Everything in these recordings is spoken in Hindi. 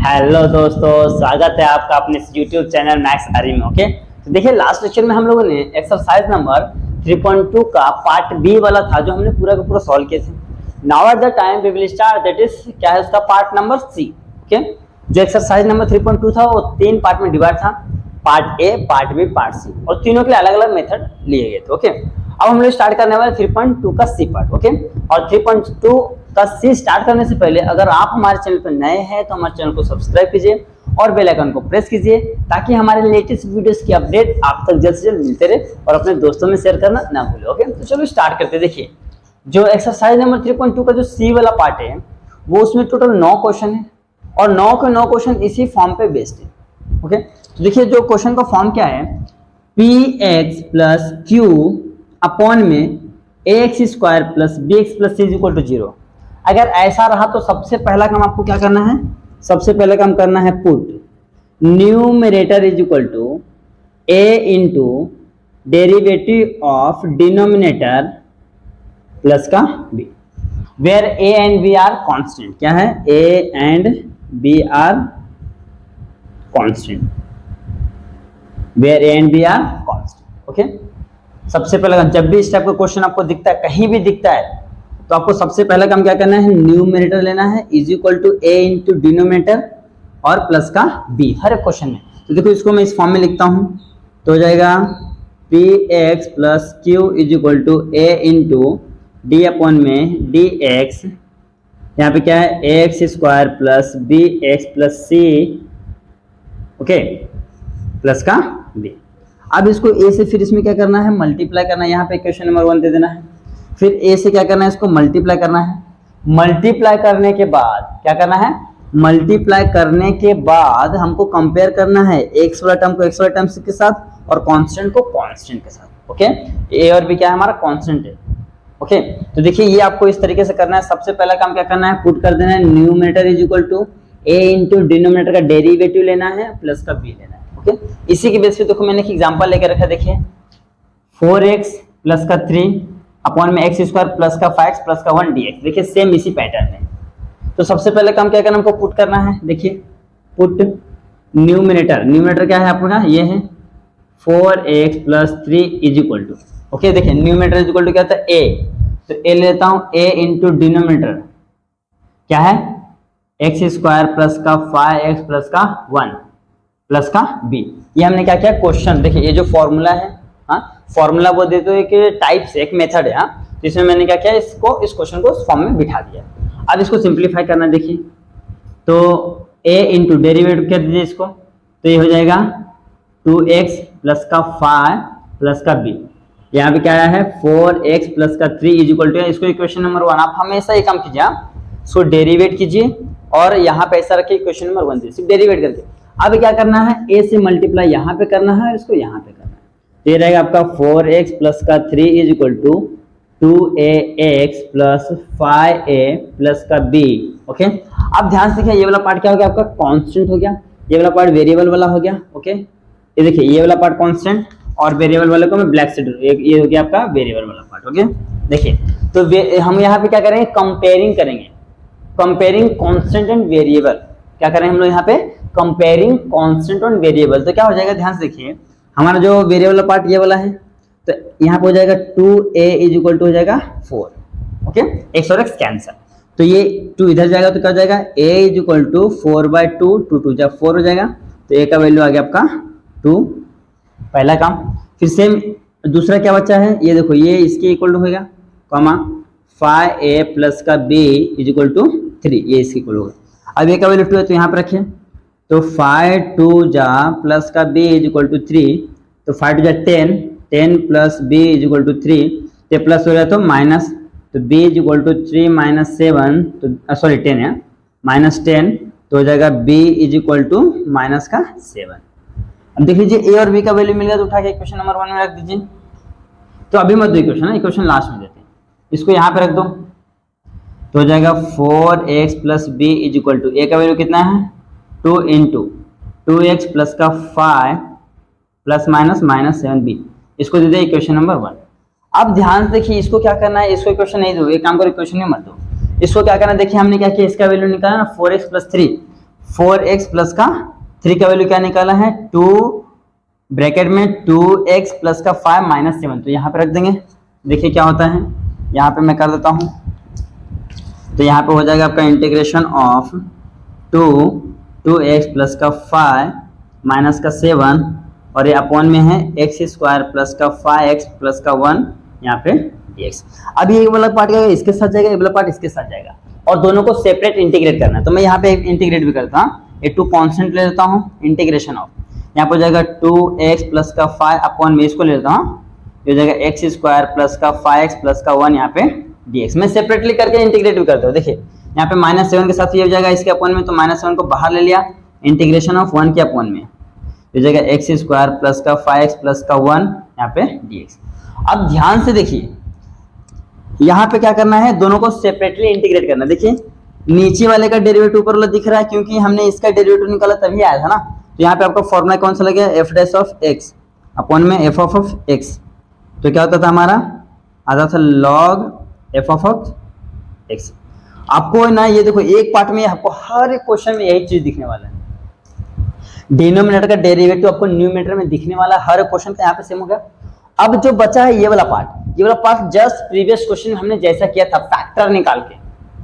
हेलो दोस्तों, स्वागत है आपका अपने YouTube चैनल मैथ्स आरी में। ओके, तो देखिए लास्ट लेक्चर में हम लोगों ने एक्सरसाइज नंबर 3.2 का पार्ट बी वाला था जो हमने पूरा का पूरा सॉल्व किए थे। Now at the time we will start that is क्या है उसका पार्ट नंबर सी। ओके, जो एक्सरसाइज नंबर 3.2 था वो तीन पार्ट में डिवाइड था, part A, part B, part C, और तीनों के लिए अलग अलग मेथड लिए गए थे। ओके, अब हम लोग स्टार्ट करने वाले 3.2 का सी पार्ट। ओके, और 3.2 का सी स्टार्ट करने से पहले अगर आप हमारे चैनल पर नए हैं तो हमारे चैनल को सब्सक्राइब कीजिए और बेल आइकन को प्रेस कीजिए ताकि हमारे लेटेस्ट वीडियोस की अपडेट आप तक जल्द से जल्द मिलते रहे और अपने दोस्तों में शेयर करना ना भूलें। ओके, तो चलो स्टार्ट करते हैं। देखिए जो एक्सरसाइज नंबर 3.2 का जो सी वाला पार्ट है वो उसमें टोटल 9 क्वेश्चन है और 9 के 9 क्वेश्चन इसी फॉर्म पे बेस्ड है। ओके, तो देखिए जो क्वेश्चन का फॉर्म क्या है, px प्लस क्यू अपॉन में ax square plus bx plus c equal to 0। अगर ऐसा रहा तो सबसे पहला काम आपको क्या करना है, सबसे पहला काम करना है put numerator is equal to a into derivative of denominator plus का b, where a and b are constant. क्या है, a and b are constant, where a and b are constant. Okay, सबसे पहला जब भी इस टाइप का क्वेश्चन आपको दिखता है, कहीं भी दिखता है, तो आपको सबसे पहला काम क्या करना है, न्यूमरेटर लेना है is equal to a into denominator और प्लस का b हर एक क्वेश्चन में। तो देखो इसको मैं इस फॉर्म में लिखता हूं तो हो जाएगा px plus Q is equal to a into D upon में dx, यहाँ पे क्या है ax square plus bx plus c, okay, plus का b। अब इसको a से फिर इसमें क्या करना है, मल्टीप्लाई करना है। यहाँ पे इक्वेशन नंबर 1 दे देना है, फिर a से क्या करना है, इसको मल्टीप्लाई करना है। मल्टीप्लाई करने के बाद क्या करना है, मल्टीप्लाई करने के बाद हमको कंपेयर करना है x वाला टर्म को x वाला टर्म के साथ और कांस्टेंट को कांस्टेंट के साथ। ओके, a और b क्या है, हमारा कांस्टेंट है। ओके, तो देखिए ये आपको इस तरीके से करना है। सबसे पहला काम क्या करना है, पुट कर देना है numerator is equal to a into denominator का डेरिवेटिव लेना है प्लस का b लेना है। ओके, इसी के बेस पे देखो मैंने एक एग्जांपल लेकर रखा है। देखिए 4x प्लस का 3 अपॉन में x स्क्वायर प्लस का 5x प्लस का 1 dx। देखिए सेम इसी पैटर्न में। तो सबसे पहले काम क्या करना है, हमको पुट करना है। देखिए पुट न्यूमरेटर, न्यूमरेटर क्या है आपका, ये है 4x plus 3 is equal to, okay, देखिए न्यूमरेटर इज इक्वल टू क्या था, a, तो a लेता हूं a इंटू डिनोमिनेटर क्या है x स्क्वायर प्लस का 5x प्लस का 1 प्लस का b। ये हमने क्या किया, क्वेश्चन देखिए ये जो फॉर्मूला है, हाँ फॉर्मूला वो देते हैं कि टाइप से एक मेथड है, हाँ, जिसमें मैंने क्या किया, इसको इस क्वेश्चन को फॉर्म में बिठा दिया। अब इसको सिंप्लीफाई करना, देखिए तो a इंटू डेरिवेटिव क्या दीजिए इसको, तो ये हो जाएगा 2x प्लस का 5 प्लस का b। यहाँ पे क्या आया है 4x प्लस का 3 इज इक्वल टू, इसको इक्वेशन नंबर 1। आप हमेशा ये काम कीजिए, इसको डेरिवेट कीजिए और यहाँ पे ऐसा रखिए इक्वेशन नंबर 1 दीजिए, सिर्फ डेरिवेट करके। अब क्या करना है, a से मल्टीप्लाई यहाँ पे करना है और इसको यहाँ पे करना है। तो ये रहेगा आपका 4x प्लस का 3 is equal to 2ax plus 5a plus का b। ओके, अब ध्यान से देखिए ये वाला पार्ट क्या हो गया आपका, कांस्टेंट हो गया, ये वाला पार्ट वेरिएबल वाला हो गया। ओके, ये देखिए ये वाला पार्ट कांस्टेंट और वेरिएबल वाले को मैं ब्लैक से ये हो गया आपका वेरिएबल वाला पार्ट। ओके, देखिए तो हम यहाँ पे क्या करेंगे, कंपेयरिंग करेंगे, कंपेयरिंग कांस्टेंट एंड वेरिएबल। क्या करेंगे हम लोग यहाँ पे, कंपेयरिंग कांस्टेंट एंड वेरिएबल। तो क्या हो जाएगा, ध्यान से देखिए हमारा जो वेरिएबल वाला पार्ट ये वाला है, तो यहाँ पे हो जाएगा 2a इज इक्वल टू हो जाएगा 4। ओके, x और x कैंसिल, तो ये 2 इधर जाएगा तो क्या हो जाएगा, a इज इक्वल टू 4/2, 2 2 जा 4 हो जाएगा, तो a का वैल्यू आ गया आपका 2, पहला काम। फिर सेम दूसरा क्या बचा है, ये देखो ये इसके इक्वल टू होगा, कॉमा 5a प्लस का b इज इक्वल टू 3, ये इसके इक्वल होगा। अब a का वैल्यू 2 है तो यहाँ पे रखिए, तो 5 2 जा प्लस का b इज इक्वल टू 3, तो 5 2 जा 10, 10 plus b is equal to 3, ये प्लस हो गया तो माइनस, तो b is equal to 3 minus 7, तो सॉरी 10 है, माइनस 10, तो हो जाएगा b is equal to minus का 7। अब देख लीजिए a और b का वैल्यू मिल गया तो उठा के इक्वेशन नंबर 1 में रख दीजिए। तो अभी मत दो इक्वेशन, इक्वेशन लास्ट में देते हैं, इसको यहाँ पे रख दो, तो हो जाएगा 4x plus b is equal to, a का वैल्यू कितना है 2 इंटू 2x प्लस का 5 प्लस माइनस माइनस 7b, इसको दे दे इक्वेशन नंबर 1। अब ध्यान से देखिए इसको क्या करना है, इसको इक्वेशन नहीं दो, एक काम करो इक्वेशन में मत दो, इसको क्या करना है, देखिए हमने क्या किया, इसका वैल्यू निकाला ना 4x प्लस 3, 4x प्लस का 3 का वैल्यू क्या निकाला है 2 ब्रैकेट में 2x प्लस का 5 माइनस 7, तो यहाँ पे रख देंगे। देखिए क्या होता है, यहाँ पे मैं कर देता हूँ, तो यहाँ पे हो जाएगा आपका इंटीग्रेशन ऑफ 2x प्लस का 5 माइनस का 7 और ये अपॉन में है x स्क्वायर प्लस का 5x प्लस का 1 यहाँ पे dx। अब ये वाला पार्ट क्या इसके साथ जाएगा, ये वाला पार्ट इसके साथ जाएगा और दोनों को सेपरेट इंटीग्रेट करना है। तो मैं यहाँ पे इंटीग्रेट भी करता हूँ, ये 2 कांस्टेंट ले लेता हूँ, इंटीग्रेशन ऑफ यहाँ पे हो जाएगा 2x प्लस का 5 अपॉन में इसको ले लेता हूँ, ये हो जाएगा x स्क्वायर प्लस का 5x प्लस का 1 यहाँ पे dx। मैं सेपरेटली करके इंटीग्रेट भी करता हूँ। देखिए यहाँ पे -7 के साथ ये हो जाएगा इसके अपॉन में, तो -7 को बाहर ले लिया, इंटीग्रेशन ऑफ 1 के अपॉन में हो जाएगा x स्क्वायर प्लस का 5x प्लस का 1 यहाँ पे dx। अब ध्यान से देखिए यहाँ पे क्या करना है, दोनों को सेपरेटली इंटीग्रेट करना है। देखिए नीचे वाले का डेरिवेटिव ऊपर वाला दिख रहा है क्योंकि हमने इसका डेरिवेटिव निकाला तभी आया था ना, तो यहाँ पे आपका फॉर्मूला कौन सा लगेगा f dash of x upon में f ऑफ x, तो क्या होता था हमारा आता था log f ऑफ x। आपको ना ये देखो एक पार्ट में आपको हर एक क्वेश्चन में यही चीज दिखने वाला है, डिनोमिनेटर का डेरिवेटिव आपको न्यूमरेटर में दिखने वाला है, हर क्वेश्चन का यहाँ पे सेम हो गया। अब जो बचा है ये वाला पार्ट जस्ट प्रीवियस क्वेश्चन में हमने जैसा किया था फैक्टर निकाल के,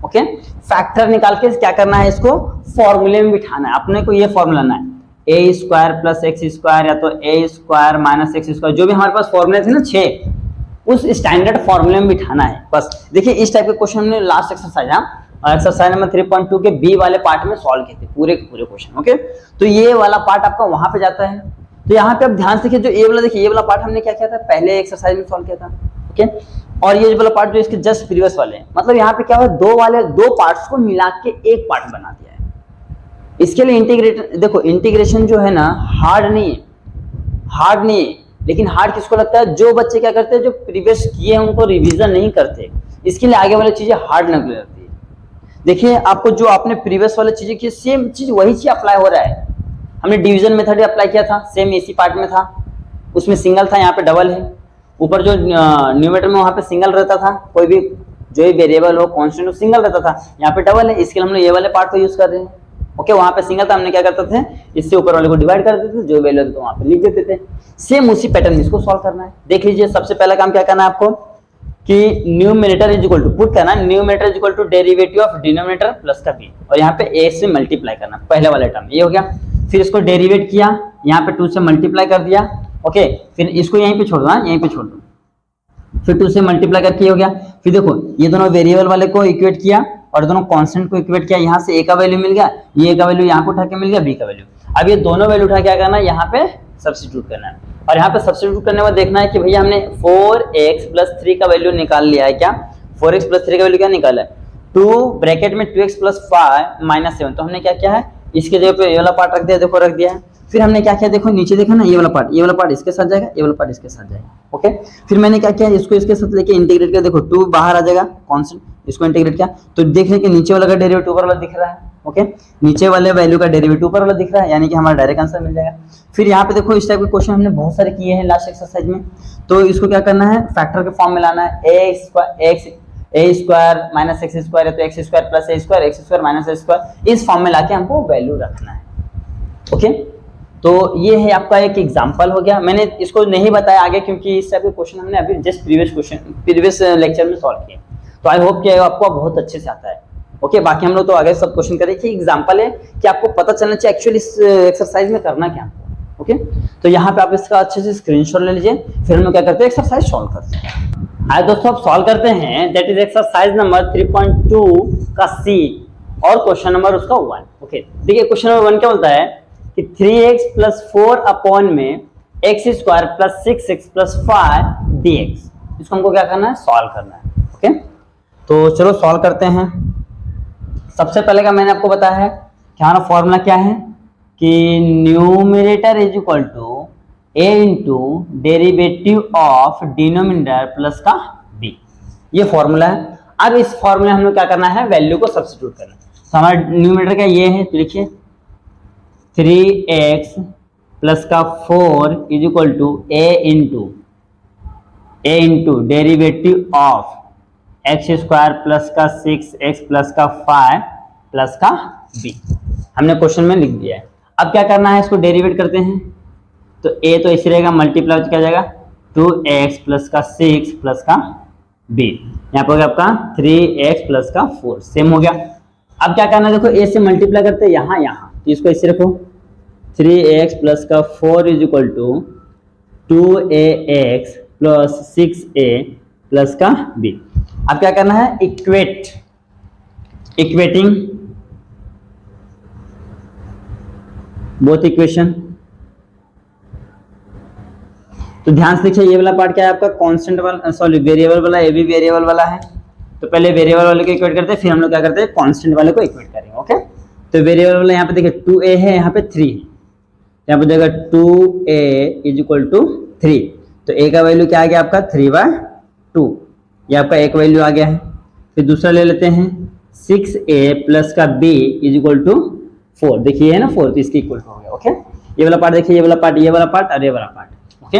ओके फैक्टर निकाल के क्या करना है, इसको फॉर्मूले में बिठाना है। अपने को ये फॉर्मूला लाना है ए स्क्वायर प्लस एक्स स्क्वायर या तो ए स्क्वायर माइनस एक्स स्क्वायर, जो भी हमारे पास फॉर्मूले थे ना 6, उस स्टैंडर्ड फॉर्मूले में बिठाना है बस। देखिए इस टाइप के क्वेश्चन हमने लास्ट एक्सरसाइज और एक्सरसाइज नंबर 3.2 के बी वाले पार्ट में सॉल्व किए थे पूरे के पूरे क्वेश्चन, ओके। तो ये वाला पार्ट आपका वहां पे जाता है। तो यहाँ पे आप ध्यान से देखिए, जो ये वाला देखिए ये वाला पार्ट हमने क्या किया था पहले एक्सरसाइज में सॉल्व किया था, ओके। और ये वाला पार्ट जो इसके जस्ट प्रीवियस वाले हैं, मतलब यहाँ पे क्या हुआ, दो पार्ट्स को मिला के एक पार्ट बना दिया है। इसके लिए इंटीग्रेट देखो, इंटीग्रेशन जो है ना हार्ड नहीं है, लेकिन हार्ड किसको लगता है, जो बच्चे क्या करते हैं जो प्रीवियस किए हैं उनको रिवीजन नहीं करते, इसके लिए आगे वाली चीजें हार्ड लगने लगती है। देखिए आपको जो आपने प्रीवियस वाली चीजें की सेम चीज वही चीज अप्लाई हो रहा है। हमने डिवीजन मेथड अप्लाई किया था, सेम इसी पार्ट में था, उसमें सिंगल था, यहाँ पे डबल है। ऊपर जो न्यूमरेटर में वहां पे सिंगल रहता था, कोई भी जो भी वेरिएबल हो कांस्टेंट हो सिंगल रहता था, यहाँ पे डबल है, इसके लिए हम लोग ये वाले पार्ट को यूज कर रहे हैं, ओके। वहां पे सिंगल था, हमने क्या करते थे इससे ऊपर वाले को डिवाइड कर देते थे, जो वैल्यू तो वहां पे लिख देते थे। सेम उसी पैटर्न में इसको सॉल्व करना है। देख लीजिए सबसे पहला काम क्या करना है आपको कि numerator is equal to put करना है, numerator is equal to derivative of denominator plus का b, और यहाँ पे a से मल्टीप्लाई करना, पहले वाले टर्म ये हो गया। फिर इसको डेरिवेट किया, यहाँ पे 2 से मल्टीप्लाई कर दिया, ओके। फिर इसको यहीं पे छोड़ दो, यहीं पे छोड़ दो, फिर 2 से मल्टीप्लाई करके हो गया। फिर देखो ये दोनों वेरिएबल वाले को इक्वेट किया और दोनों कांस्टेंट को इक्वेट किया, यहाँ से a का वैल्यू मिल गया, ये a का वैल्यू यहाँ पे उठा के मिल गया, b का वैल्यू। अब ये दोनों वैल्यू उठा क्या करना है, यहाँ पे सब्स्टिट्यूट करना है, और यहाँ पे सब्स्टिट्यूट करने में देखना है कि भैया हमने 4x प्लस 3 का वैल्यू निकाल लिया है क्या, 4x प्लस 3 का वैल्यू क्या निकाला है 2 ब्रैकेट में 2x प्लस 5 माइनस 7, तो हमने क्या किया है इसके जगह पे ये वाला पार्ट रख दिया, देखो रख दिया है। फिर हमने क्या किया, देखो नीचे देखा ना, ये वाला पार्ट इसके साथ जाएगा, ये वाला पार्ट इसके साथ जाएगा, ओके। फिर मैंने क्या किया, इसको इसके साथ लेके इंटीग्रेट किया, देखो 2 बाहर आ जाएगा कांस्टेंट, इसको इंटीग्रेट किया तो देख रहे कि नीचे वाला का डेरिवेटिव ऊपर वाला दिख रहा है, ओके। नीचे वाले वैल्यू का डेरिवेटिव ऊपर वाला दिख रहा है, यानी कि हमारा डायरेक्ट आंसर मिल जाएगा। फिर यहाँ पे देखो इस टाइप के क्वेश्चन हमने बहुत सारे किए हैं लास्ट एक्सरसाइज में, तो इसको क्या करना है फैक्टर के फॉर्म में लाना है, ए स्क्वायर माइनस एक्स स्क्वायर, तो X square plus A square, x square minus A square, इस फॉर्म में लाके हमको वैल्यू रखना है, ओके। तो ये है आपका एक एग्जांपल हो गया। मैंने इसको नहीं बताया आगे क्योंकि इस टाइप के क्वेश्चन हमने अभी जस्ट प्रीवियस लेक्चर में सॉल्व किए, तो आई होप कि आपको बहुत अच्छे से आता है, ओके। बाकी हम लोग तो आगे सब क्वेश्चन करें कि एग्जांपल है कि आपको पता चलना चाहिए एक्चुअली इस एक्सरसाइज में करना क्या, ओके। तो यहाँ पे आप इसका अच्छे से स्क्रीनशॉट ले लीजिए, फिर हम लोग क्या करते हैं एक्सरसाइज सॉल्व करते हैं। आज दोस्तों आप सॉल्व करते हैं, दैट इज एक्सरसाइज नंबर 3.2 का सी और क्वेश्चन नंबर उसका 1, ओके। देखिए क्वेश्चन नंबर 1 क्या बोलता है कि 3x प्लस 4 अपॉन में x square plus 6x plus 5 dx, इसको हमको क्या करना है सॉल्व करना है, ओके। तो चलो सॉल्व करते हैं। सबसे पहले का मैंने आपको बताया है कि हमारा फॉर्मूला क्या है कि numerator is equal to a into derivative of denominator plus का b, ये फॉर्मूला है। अब इस फॉर्मूले में हम लोग क्या करना है वैल्यू को सब्स्टिट्यूट करना है। तो हमारा न्यूमरेटर क्या ये है, तो लिखिए 3x प्लस का 4 is equal to a into derivative of X square plus का 6x प्लस का 5 प्लस का b। हमने क्वेश्चन में लिख दिया है। अब क्या करना है, इसको डेरिवेट करते हैं। तो a तो इसी रहेगा, मल्टीप्लाई क्या जाएगा 2x प्लस का 6 प्लस का b, यहाँ पर आपका 3x प्लस का 4, सेम हो गया। अब क्या करना है, देखो a से मल्टीप्लाई करते हैं यहाँ यहाँ, तो इसको ऐसे रखो 3x प्लस का 4 is equal to 2ax plus 6a plus का b। अब क्या करना है, इक्वेटिंग बोथ इक्वेशन। तो ध्यान से देखिए, ये वाला पार्ट क्या है आपका कांस्टेंट वाला, सॉरी वेरिएबल वाला, ये भी वेरिएबल वाला है। तो पहले वेरिएबल वाले को इक्वेट करते हैं, फिर हम लोग क्या करते हैं कांस्टेंट वाले को इक्वेट करेंगे। ओके, तो वेरिएबल वाला यहाँ पे देखिए 2a है, यहाँ पे 3 है, यहाँ पे देखिए 2a इज इक्वल टू 3। तो a का वैल्यू क्या आ गया आपका 3/2, ये आपका एक वैल्यू आ गया है। फिर दूसरा ले लेते हैं 6a प्लस का b इज इक्वल टू 4, देखिए है ना 4, तो इसके इक्वल हो गया। ओके, ये वाला पार्ट देखिए, ये वाला पार्ट, ये वाला पार्ट और ये वाला पार्ट। ओके,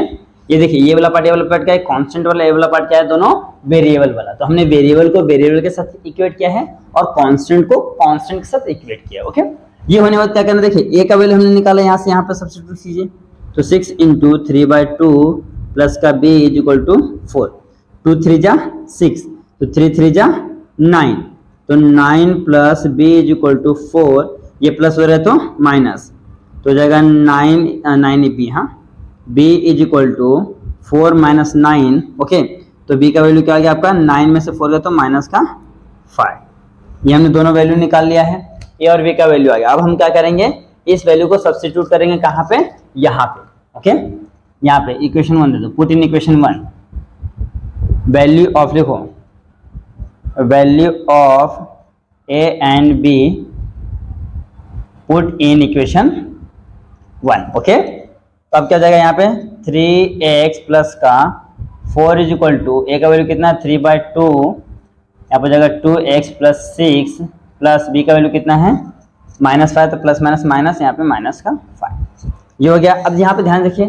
ये देखिए ये वाला पार्ट, ये वाला पार्ट क्या है कांस्टेंट वाला, ये वाला पार्ट क्या है दोनों वेरिएबल वाला। तो हमने वेरिएबल को वेरिएबल के साथ इक्वेट किया है और कांस्टेंट को कांस्टेंट के साथ इक्वेट किया। ओके, ये होने बाद क्या करना, देखिए a का वैल्यू हमने निकाला, यहाँ से यहाँ पे सब्स्टिट्यूट कीजिए। तो 6 इंटू 3/2 प्लस का b इज इक्वल टू 4, 2 3 जा 6, तो 3 3 जा 9, तो 9 plus b is equal to 4, ये प्लस हो रहा है तो माइनस, तो हो जाएगा 9 b, हाँ b इज इक्वल टू 4 माइनस 9। ओके, तो b का वैल्यू क्या आ गया आपका 9 में से 4 गया तो माइनस का 5। ये हमने दोनों वैल्यू निकाल लिया है, a और b का वैल्यू आ गया। अब हम क्या करेंगे, इस वैल्यू को सब्स्टिट्यूट करेंगे कहाँ पे, यहाँ पे। ओके, यहाँ पे इक्वेशन 1 दे दो, put in equation 1, value of, लिखो value of a and b put in equation 1। Okay, तो अब क्या जाएगा यहाँ पे 3x प्लस का 4 इज इक्वल टू, a का वैल्यू कितना 3/2, यहाँ पर जाएगा 2x प्लस 6 प्लस b का वैल्यू कितना है -5, तो प्लस माइनस माइनस, यहाँ पे माइनस का 5, ये हो गया। अब यहाँ पे ध्यान रखिए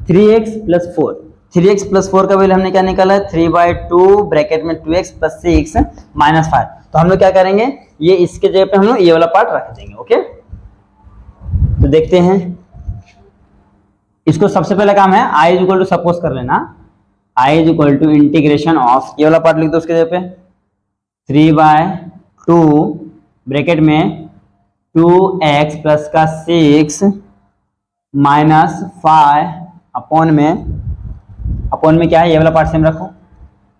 3x प्लस 4, 3x प्लस 4 का वैल्यू हमने क्या निकाला है 3/2 ब्रैकेट में 2x प्लस 6 -5। तो हम लोग क्या करेंगे, ये इसके जगह पे हम लोग ये वाला पार्ट रख देंगे। ओके, तो देखते हैं, इसको सबसे पहला काम है i is equal to suppose कर लेना, i is equal to integration of, ये वाला पार्ट लिख दो उसके जगह पे 3/2 ब्रैकेट में 2x प्लस का 6 माइनस 5 अपॉन में क्या है, ये वाला पार्ट सेम रखो,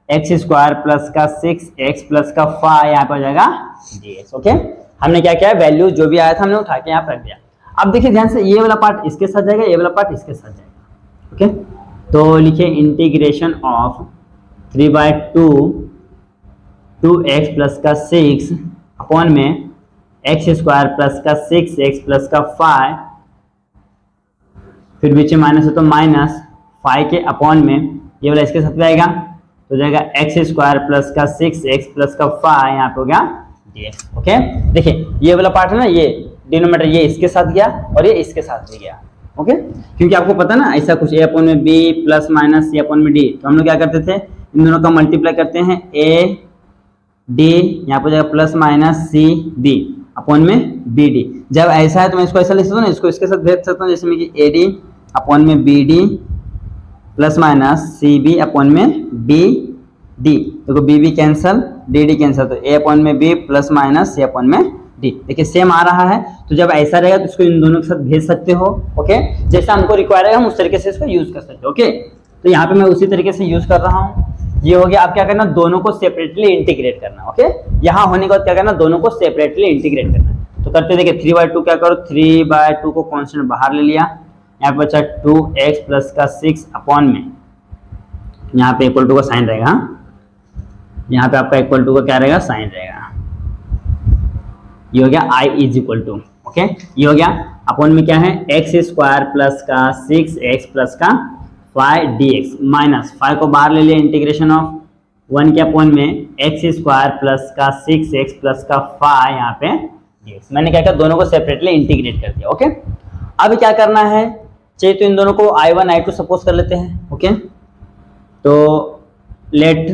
x स्क्वायर प्लस का 6x प्लस का 5, यहाँ पे हो जाएगा dx। ओके, हमने क्या किया, वैल्यू जो भी आया था हमने उठा के यहाँ रख दिया। अब देखिए ध्यान से, ये वाला पार्ट इसके साथ जाएगा, ये वाला पार्ट इसके साथ जाएगा। ओके, तो लिखिए इंटीग्रेशन ऑफ 3/2 2x प्लस का 6 अपॉन में x स्क्वायर प्लस का 6x प्लस का 5, फिर बीच में माइनस है तो माइनस 5 के अपॉन में ये वाला इसके साथ जाएगा, तो जाएगा x स्क्वायर प्लस का 6x प्लस का 5, यहाँ पे हो गया dx। ओके, देखिए ये वाला पार्ट है ना, ये डिनोमिनेटर ये इसके साथ गया और ये इसके साथ भी गया। ओके, क्योंकि आपको पता ना ऐसा कुछ a अपॉन में b plus minus c upon में d, तो हम लोग क्या करते थे, इन दोनों का मल्टीप्लाई करते हैं a d, यहाँ पर जाएगा plus minus c b upon में बी डी। जब ऐसा है तो मैं इसको ऐसा लिख सकता हूँ ना, इसको इसके साथ भेज सकता हूँ, जैसे में कि ए डी अपॉन में B D plus minus C B upon में बी डी। देखो B B cancel, D D cancel, तो ए अपॉन में B plus minus C upon में डी। देखिए सेम आ रहा है, तो जब ऐसा रहेगा तो इसको इन दोनों के साथ भेज सकते हो। ओके, जैसा हमको रिक्वायर है हम उस तरीके से इसको यूज कर सकते हो। ओके, तो यहाँ पे मैं उसी तरीके से यूज कर रहा हूँ। ये हो गया। अब क्या करना, दोनों को सेपरेटली इंटीग्रेट करना। ओके, यहाँ होने के बाद क्या करना, दोनों को सेपरेटली इंटीग्रेट करना। तो करते देखिए 3/2 क्या करो, 3/2 को कांस्टेंट बाहर ले लिया, यहाँ पे बचा 2x प्लस का 6 अपॉन में, यहाँ पे इक्वल टू का साइन रहेगा, यहाँ पे आपका इक्वल टू का क्या रहेगा, साइन रहेगा। ये हो गया i is equal to, okay, ये हो गया अपॉन में क्या है, x स्क्वायर प्लस का 6x प्लस का 5 dx माइनस 5 को बाहर ले लिया, इंटीग्रेशन ऑफ 1 के अपॉन में x स्क्वायर प्लस का 6x प्लस का 5 यहाँ पे dx। मैंने क्या किया, दोनों को सेपरेटली इंटीग्रेट कर दिया। ओके, अब क्या करना है, चाहिए तो इन दोनों को i1 i2 सपोज कर लेते हैं। ओके, तो let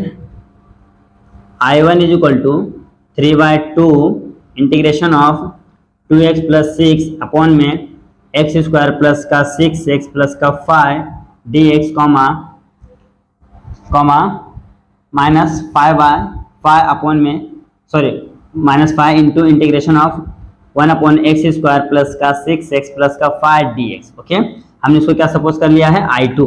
i1 is equal to 3/2 integration of 2x plus 6 upon में एक्स स्क्वायर प्लस का 6x प्लस का 5 dx कॉमा माइनस 5 अपॉन में minus 5 into integration of 1 upon X square plus का 6x प्लस का 5 dx। ओके, हमने इसको क्या सपोज कर लिया है I2।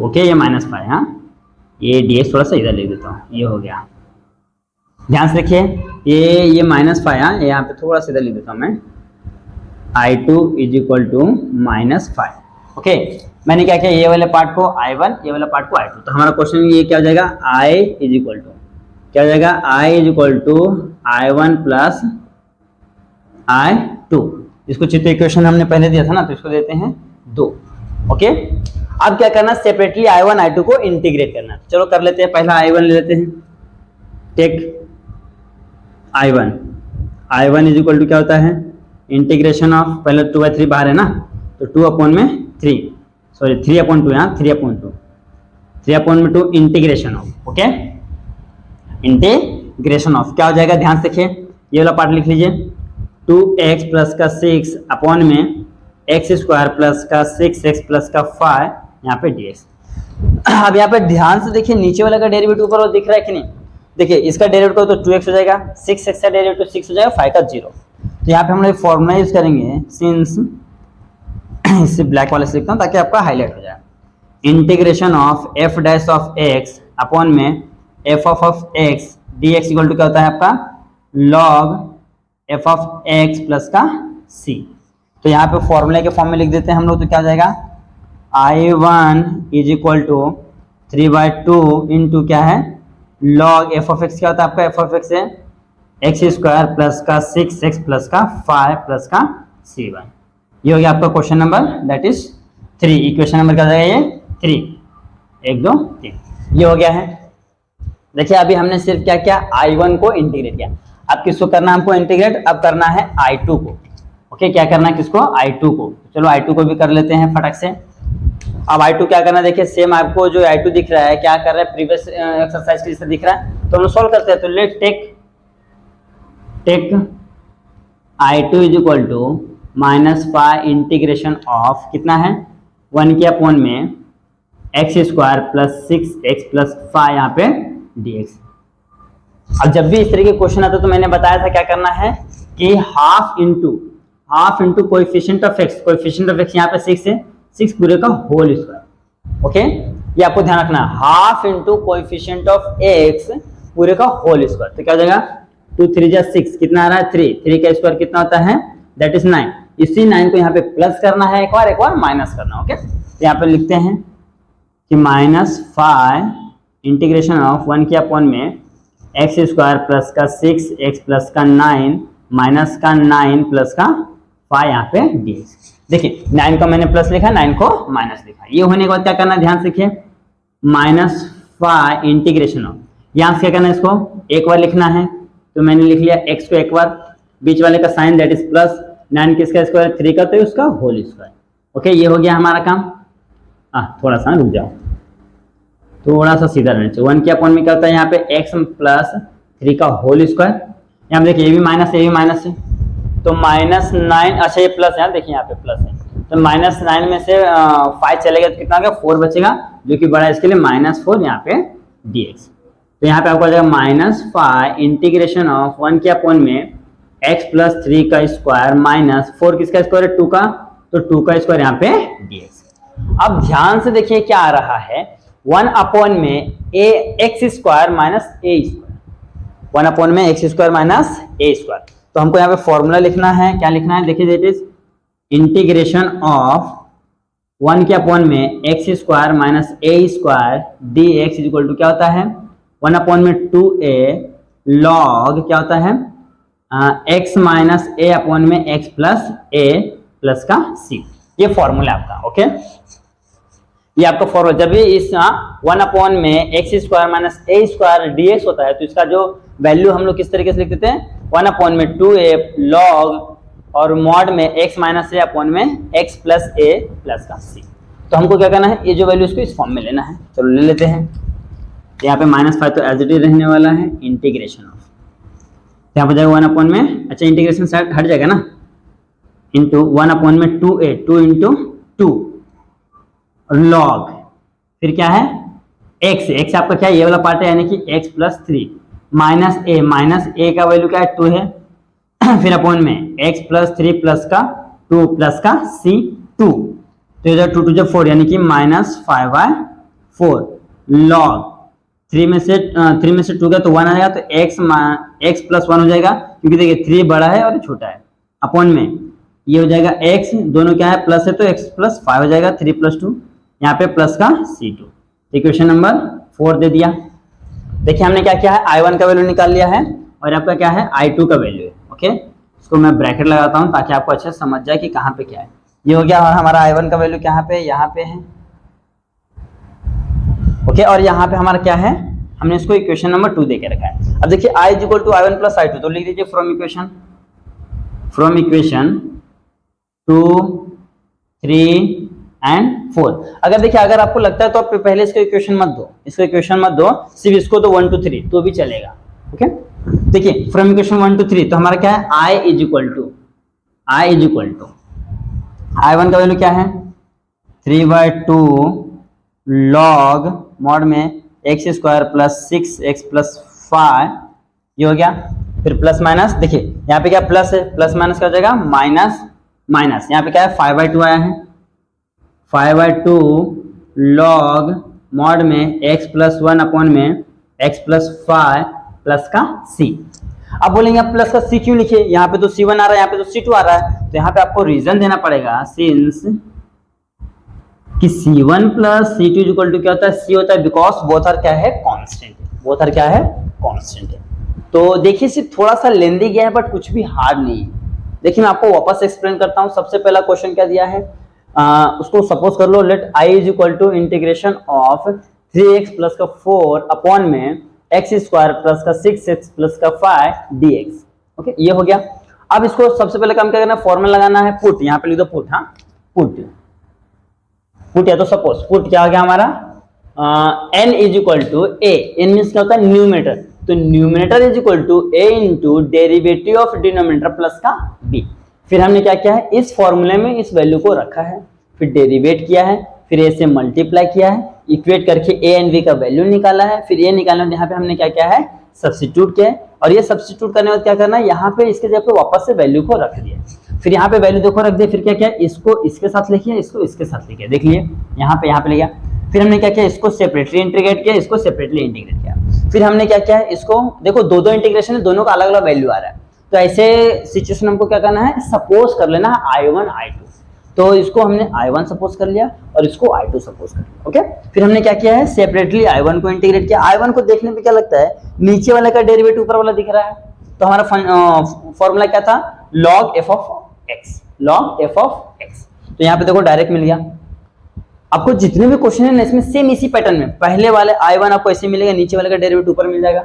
ओके, ये माइनस 5, हाँ ये dx थोड़ा सा इधर ले देता हूँ, ये हो गया। ध्यान से रखिए, ये माइनस 5, हाँ यहाँ पे थोड़ा सा इधर ले देता हूँ मैं। I2 is equal to minus 5। Okay, मैंने क्या किया, ये वाले पार्ट को I1, ये वाला पार्ट को I2। तो हमारा क्वेश्चन ये क्या हो जाएगा, I इज इक्वल टू क्या हो जाएगा, I is equal to I1 plus I2। इसको चित्र इक्वेशन हमने पहले दिया था ना, तो इसको देते हैं 2। ओके, अब क्या करना, सेपरेटली I1 I2 को इंटीग्रेट करना। चलो कर लेते हैं, पहला I1 ले लेते हैं। Take I1 is equal to क्या होता है, इंटीग्रेशन ऑफ, पहले 2/3 बाहर है ना, तो 2 अपॉन में 3 अपॉन 2, यहाँ 3 अपॉन में 2 integration of. Okay, integration of क्या हो जाएगा, ध्यान से देखिए, ये वाला पार्ट लिख लीजिए। 2x प्लस का 6 अपॉन में एक्स स्क्वायर प्लस का 6x प्लस का 5 यहाँ पे dx। अब यहाँ पे ध्यान से देखिए, नीचे वाला का डेरिवेटिव ऊपर वो दिख रहा है कि नहीं, देखिए इसका डेरिवेटिव तो 2x हो जाएगा, 6x का डेरिवेटिव 6 हो जाएगा, 5 का 0। तो यहाँ पे हम लोग फॉर्मूला यूज करेंगे, सिंस इसे ब्लैक वाले से लिखता हूँ ताकि आपका हाईलाइट हो जाए। Integration of f dash of x upon में f of x dx equal to क्या होता है आपका, log f of x plus का c। तो यहाँ पे फॉर्मूले के फॉर्म में लिख देते हैं हम लोग, तो क्या हो जाएगा, I1 is equal to 3/2 into क्या है, log f ऑफ x क्या होता है आपका, f ऑफ x है एक्स स्क्वायर प्लस का 6x प्लस का 5 प्लस का c1। ये हो गया आपका question number, that is 3। Equation number क्या हो जाएगा, ये 3, 1 2 3, ये हो गया है। देखिए अभी हमने सिर्फ क्या किया, I1 को इंटीग्रेट किया। अब किसको करना है हमको इंटीग्रेट, अब करना है I2 को। ओके, क्या करना है किसको, I2 को। चलो I2 को भी कर लेते हैं फटक से। अब I2 क्या करना है, देखिए सेम आपको जो I2 दिख रहा है, क्या कर रहा है, प्रीवियस एक्सरसाइज के जैसे दिख रहा है, तो हम सॉल्व करते हैं। तो let take I2 is equal to minus 5 integration of कितना है, 1 के अपॉन में X square plus 6x plus 5 यहाँ पे dx। अब जब भी इस तरह के क्वेश्चन आता है तो मैंने बताया था क्या करना है कि half into coefficient of x यहाँ पे 6 है, 6 पूरे का होल स्क्वायर। ओके, ये आपको ध्यान रखना है, half into coefficient of x पूरे का होल स्क्वायर। तो क्या हो जाएगा, 2 3 जा 6, कितना आ रहा है 3 का स्क्वायर कितना होता है, दैट इज 9। इसी 9 को यहाँ पे प्लस करना है, एक बार माइनस करना। ओके, तो यहाँ पे लिखते हैं कि माइनस 5 इंटीग्रेशन ऑफ 1 के अपॉन में एक्स स्क्वायर प्लस का 6x प्लस का 9 माइनस का 9 प्लस का 5 यहाँ पे dx। देखिए 9 का मैंने प्लस लिखा, 9 को माइनस लिखा। ये होने के बाद क्या करना है, ध्यान से देखिए, माइनस 5 इंटीग्रेशन ऑफ, यहाँ से क्या करना है, इसको एक बार लिखना है, तो मैंने लिख लिया x को एक बार, बीच वाले का साइन दैट इज प्लस, 9 किसका स्क्वायर 3 का, तो उसका होल स्क्वायर। ओके, ये हो गया हमारा काम। थोड़ा सा रुक जाओ, थोड़ा सा सीधा रहना चाहिए। 1 के अपॉन में क्या होता है यहाँ पे x प्लस 3 का होल स्क्वायर। यहाँ देखिए ये भी माइनस है, तो माइनस 9, अच्छा ये प्लस है, देखिए यहाँ पे प्लस है, तो माइनस 9 में से 5 चलेगा तो कितना होगा, 4 बचेगा, जो कि बड़ा है इसके लिए -4 यहाँ पे dx। तो यहाँ पे आपको आ जाएगा -5 इंटीग्रेशन ऑफ 1 के अपॉन में x प्लस 3 का स्क्वायर माइनस 4 किसका स्क्वायर है, 2 का, तो 2 का स्क्वायर यहाँ पे dx। अब ध्यान से देखिए क्या आ रहा है, 1 अपॉन में X square minus A square, 1 upon में X square minus A square. तो हमको यहाँ पे फॉर्मूला लिखना है, क्या लिखना है, देखिए दैट इज इंटीग्रेशन ऑफ 1 के अपॉन में X square minus A square dx equal to क्या होता है, 1 अपॉन में 2a log क्या होता है, x माइनस ए अपॉन में x प्लस ए प्लस का c। ये फॉर्मूला आपका। ओके, ये आपका फॉर्मूला। जब भी इस 1 अपॉन में X square minus A square dx होता है, तो इसका जो वैल्यू हम लोग किस तरीके से लिख देते हैं, 1 अपॉन में 2a log और मॉड में x माइनस ए अपॉन में x प्लस ए प्लस का c। तो हमको क्या करना है, ये जो वैल्यू इसको इस फॉर्म में लेना है। चलो ले लेते हैं। यहाँ पे -5 तो एज इट इज रहने वाला है, इंटीग्रेशन ऑफ तो यहाँ पर जाएगा 1 में, अच्छा इंटीग्रेशन साइड हट जाएगा ना, इंटू 1 में 2a, 2 इंटू 2 लॉग, फिर क्या है x आपका क्या है, ये वाला पार्ट है, यानी कि x प्लस 3 माइनस a का वैल्यू क्या है 2 है फिर अपॉन में x प्लस 3 प्लस का 2 प्लस का c2, तो इधर 2 2 4 यानी कि -5/4 लॉग 3 में से 2 का तो 1 आएगा, तो x प्लस 1 हो जाएगा, क्योंकि देखिए 3 बड़ा है और ये छोटा है, अपॉन में ये हो जाएगा x, दोनों क्या है प्लस है तो x प्लस 5 हो जाएगा, 3 प्लस 2 यहाँ पे प्लस का c2। इक्वेशन नंबर 4 दे दिया। देखिए हमने क्या किया है, I1 का वैल्यू निकाल लिया है और आपका क्या है I2 का वैल्यू है। ओके, इसको मैं ब्रैकेट लगाता हूँ ताकि आपको अच्छे से समझ जाए कि कहाँ पे क्या है। ये हो गया हमारा I1 का वैल्यू कहाँ पे, यहाँ पे है। ओके, और यहाँ पे हमारा क्या है, हमने इसको इक्वेशन नंबर 2 दे के रखा है। अब देखिए I equal to I1 plus I2, तो लिख दीजिए फ्रॉम इक्वेशन 2, 3 एंड 4। अगर देखिए अगर आपको लगता है तो आप पहले इसको इक्वेशन मत दो, सिर्फ इसको तो 1 2 3 तो भी चलेगा। ओके, देखिए फ्रॉम इक्वेशन 1 2 3 तो हमारा क्या है, I इक्वल टू I1 का वैल्यू क्या है 3/2 लॉग मॉड में x square plus 6x plus 5, ये हो गया। फिर प्लस माइनस, देखिए यहाँ पे क्या प्लस है, प्लस माइनस क्या हो जाएगा माइनस, यहाँ पे क्या है 5/2 आया है, 5/2 लॉग मॉड में x प्लस 1 अपॉन में x प्लस 5 प्लस का c। अब बोलेंगे आप प्लस का c क्यों लिखे, यहाँ पे तो c1 आ रहा है, यहाँ पे तो c2 आ रहा है, तो यहाँ पे आपको रीजन देना पड़ेगा, सिंस कि c1 plus c2 equal to क्या होता है, c होता है, बिकॉज बोथ आर क्या है कांस्टेंट है। तो देखिए सिर्फ थोड़ा सा लेंदी गया है बट कुछ भी हार्ड नहीं है। देखिए मैं आपको वापस एक्सप्लेन करता हूँ। सबसे पहला क्वेश्चन क्या दिया है, उसको सपोज कर लो, let I is equal to integration of 3x plus का 4 अपॉन में x स्क्वायर प्लस का 6x प्लस का 5 dx। ओके, ये हो गया। अब इसको सबसे पहले काम क्या करना है, फॉर्मूला लगाना है पुट, यहाँ पे लिख दो पुट, हाँ पुट या तो सपोज पुट क्या हो गया हमारा, n is equal to a, n means क्या होता है न्यूमरेटर, तो numerator is equal to a into derivative of denominator plus का b। फिर हमने क्या किया है, इस फॉर्मूले में इस वैल्यू को रखा है, फिर डेरिवेट किया है, फिर a से मल्टीप्लाई किया है, इक्वेट करके a एंड b का वैल्यू निकाला है, फिर a निकालने में यहाँ पे हमने क्या किया है सब्स्टिट्यूट किया है, और ये सब्स्टिट्यूट करने के बाद क्या करना है, यहाँ पे इसके जगह पे वापस से वैल्यू को रख दिया, फिर यहाँ पे वैल्यू देखो रख दिया, फिर क्या किया इसको इसके साथ लिखिए, इसको इसके साथ लिखिए, देख लिए यहाँ पे ले गया। फिर हमने क्या किया, इसको सेपरेटली इंटीग्रेट किया, इसको सेपरेटली इंटीग्रेट किया। फिर हमने क्या किया है, इसको देखो दो इंटीग्रेशन है, दोनों का अलग अलग वैल्यू आ रहा है, तो ऐसे सिचुएशन हमको क्या करना है, सपोज कर लेना है I1 I2, तो इसको हमने I1 सपोज कर लिया और इसको I2 सपोज कर लिया। ओके, फिर हमने क्या किया है, सेपरेटली I1 को इंटीग्रेट किया। I1 को देखने में क्या लगता है, नीचे वाले का डेरिवेटिव ऊपर वाला दिख रहा है, तो हमारा फॉर्मूला क्या था, log f of x। तो यहाँ पे देखो डायरेक्ट मिल गया। आपको जितने भी क्वेश्चन है ना इसमें सेम इसी पैटर्न में, पहले वाले I1 आपको ऐसे मिलेगा, नीचे वाले का डेरिवेटिव ऊपर मिल जाएगा,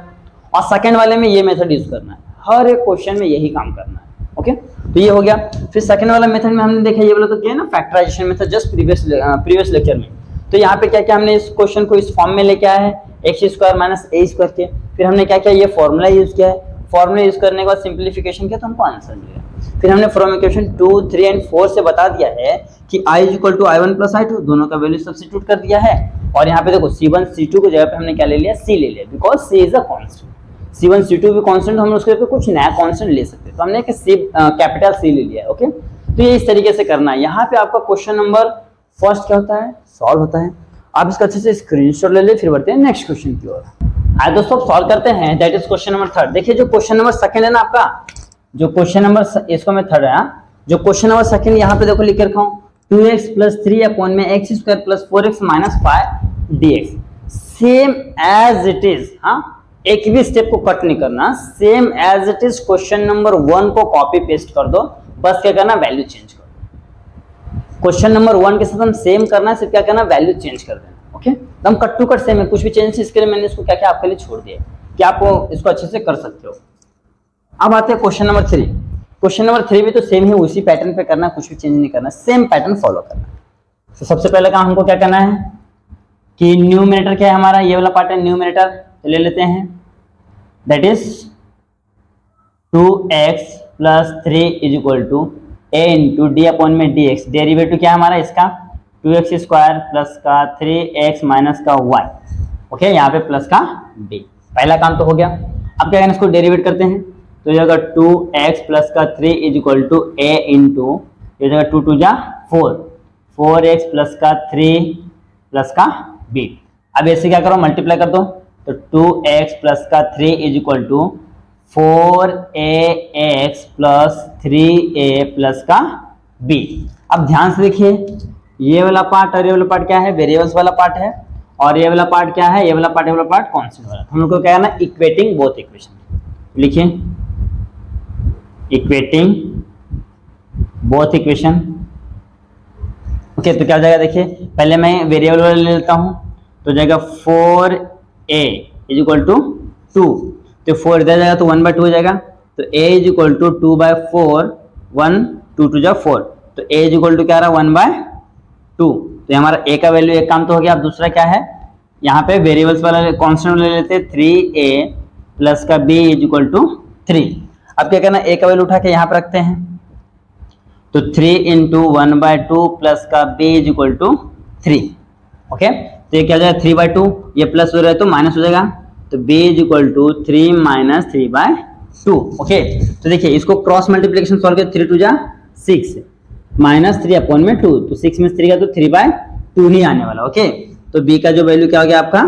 और सेकंड वाले में ये मेथड यूज करना है, हर एक क्वेश्चन में यही काम करना है। ओके, तो ये हो गया। फिर सेकंड वाला मेथड में हमने देखा, ये वाला तो क्या है ना factorization method, just previous lecture में। तो यहाँ पे क्या किया हमने, इस क्वेश्चन को इस फॉर्म में लेके आया है, x square minus a square के। फिर हमने क्या किया, ये फॉर्मूला यूज किया है, फॉर्मूला यूज करने के बाद सिंप्लीफिकेशन किया तो हमको आंसर मिल गया। फिर हमने फ्रॉम इक्वेशन 2, 3 एंड 4 से बता दिया है कि I is equal to I1 plus I2, दोनों का वैल्यू सब्स्टिट्यूट कर दिया है, और यहाँ पे देखो C1 C2 की जगह पे हमने क्या ले लिया, C ले लिया, because C is a constant. C1 C2 भी कांस्टेंट, हम उसके पे कुछ नया कांस्टेंट ले सकते हैं, तो हमने कैपिटल C ले लिया है। ओके, तो ये इस तरीके से करना है। यहाँ पे आपका क्वेश्चन नंबर फर्स्ट क्या होता है, सॉल्व होता है। आप इसका अच्छे से स्क्रीनशॉट ले ले, फिर बढ़ते हैं नेक्स्ट क्वेश्चन की ओर। आइए दोस्तों सॉल्व करते हैं, दैट इज क्वेश्चन नंबर 3। देखिए जो क्वेश्चन नंबर सेकंड है ना आपका, जो क्वेश्चन नंबर इसको मैं 3 है, जो क्वेश्चन नंबर सेकंड यहाँ पे देखो लिख के रखा हूँ, 2x प्लस 3 अपॉन में x square plus 4x minus 5 dx, same as it is. हाँ, एक भी स्टेप को कट नहीं करना, same as it is question number 1 को कॉपी पेस्ट कर दो, बस क्या करना, वैल्यू चेंज कर दो। क्वेश्चन नंबर 1 के साथ हम सेम करना है, सिर्फ क्या करना, वैल्यू चेंज कर देना। ओके, एकदम कट टू कट सेम है, कुछ भी चेंज, इसके लिए मैंने इसको क्या क्या आपके लिए छोड़ दिया कि आप इसको अच्छे से कर सकते हो। अब आते हैं क्वेश्चन नंबर 3। क्वेश्चन नंबर 3 भी तो सेम ही उसी पैटर्न पे करना, कुछ भी चेंज नहीं करना, सेम पैटर्न फॉलो करना। तो सबसे पहले काम हमको क्या करना है कि न्यूमरेटर क्या है हमारा, ये वाला पार्ट है न्यूमरेटर, तो ले लेते हैं, that is 2x plus 3 is equal to a into D upon में dx। डेरिवेटिव क्या है हमारा इसका 2x स्क्वायर प्लस का 3x माइनस का 1। ओके, यहाँ पे प्लस का b। पहला काम तो हो गया। अब क्या करना, इसको डेरिवेट करते हैं तो ये होगा 2x प्लस का 3 is equal to a into ये जगह 2 2 जा 4x प्लस का 3 प्लस का b। अब ऐसे क्या करो, मल्टीप्लाई कर दो तो 2x प्लस का 3 is equal to 4ax plus 3a plus का b। अब ध्यान से देखिए, ये वाला पार्ट और ये वाला पार्ट क्या है, वेरिएबल्स वाला पार्ट है, और ये वाला पार्ट क्या है, ये वाला पार्ट कांस्टेंट वाला। हम लोग को क्या करना, इक्वेटिंग बोथ इक्वेशन। लिखिए इक्वेटिंग बोथ इक्वेशन। ओके, तो क्या हो जाएगा, देखिए पहले मैं वेरिएबल वाला ले लेता हूं तो जाएगा 4a इज इक्वल टू 2, तो 4 इधर जाएगा तो 1/2 हो जाएगा, तो a इज इक्वल टू 2/4, 1 2 2 जा 4, तो a इज इक्वल टू क्या रहा 1/2। तो ये हमारा a का वैल्यू एक काम तो हो गया। अब दूसरा क्या है, यहाँ पे वेरिएबल्स वाला कांस्टेंट ले लेते हैं 3a प्लस का b इज इक्वल टू 3। अब क्या करना, a का वैल्यू उठा के यहाँ पे रखते हैं तो 3 इंटू 1/2 प्लस का b is equal to 3। Okay, तो ये क्या हो जाएगा 3/2, ये प्लस हो रहा है तो माइनस हो जाएगा, तो b is equal to 3 minus 3/2। Okay, तो देखिए इसको क्रॉस मल्टीप्लिकेशन सॉल्व कर, 3 2 जा 6 माइनस 3 अपॉन में 2, तो 6 में 3 का तो 3/2 ही आने वाला। ओके, तो b का जो वैल्यू क्या हो गया आपका,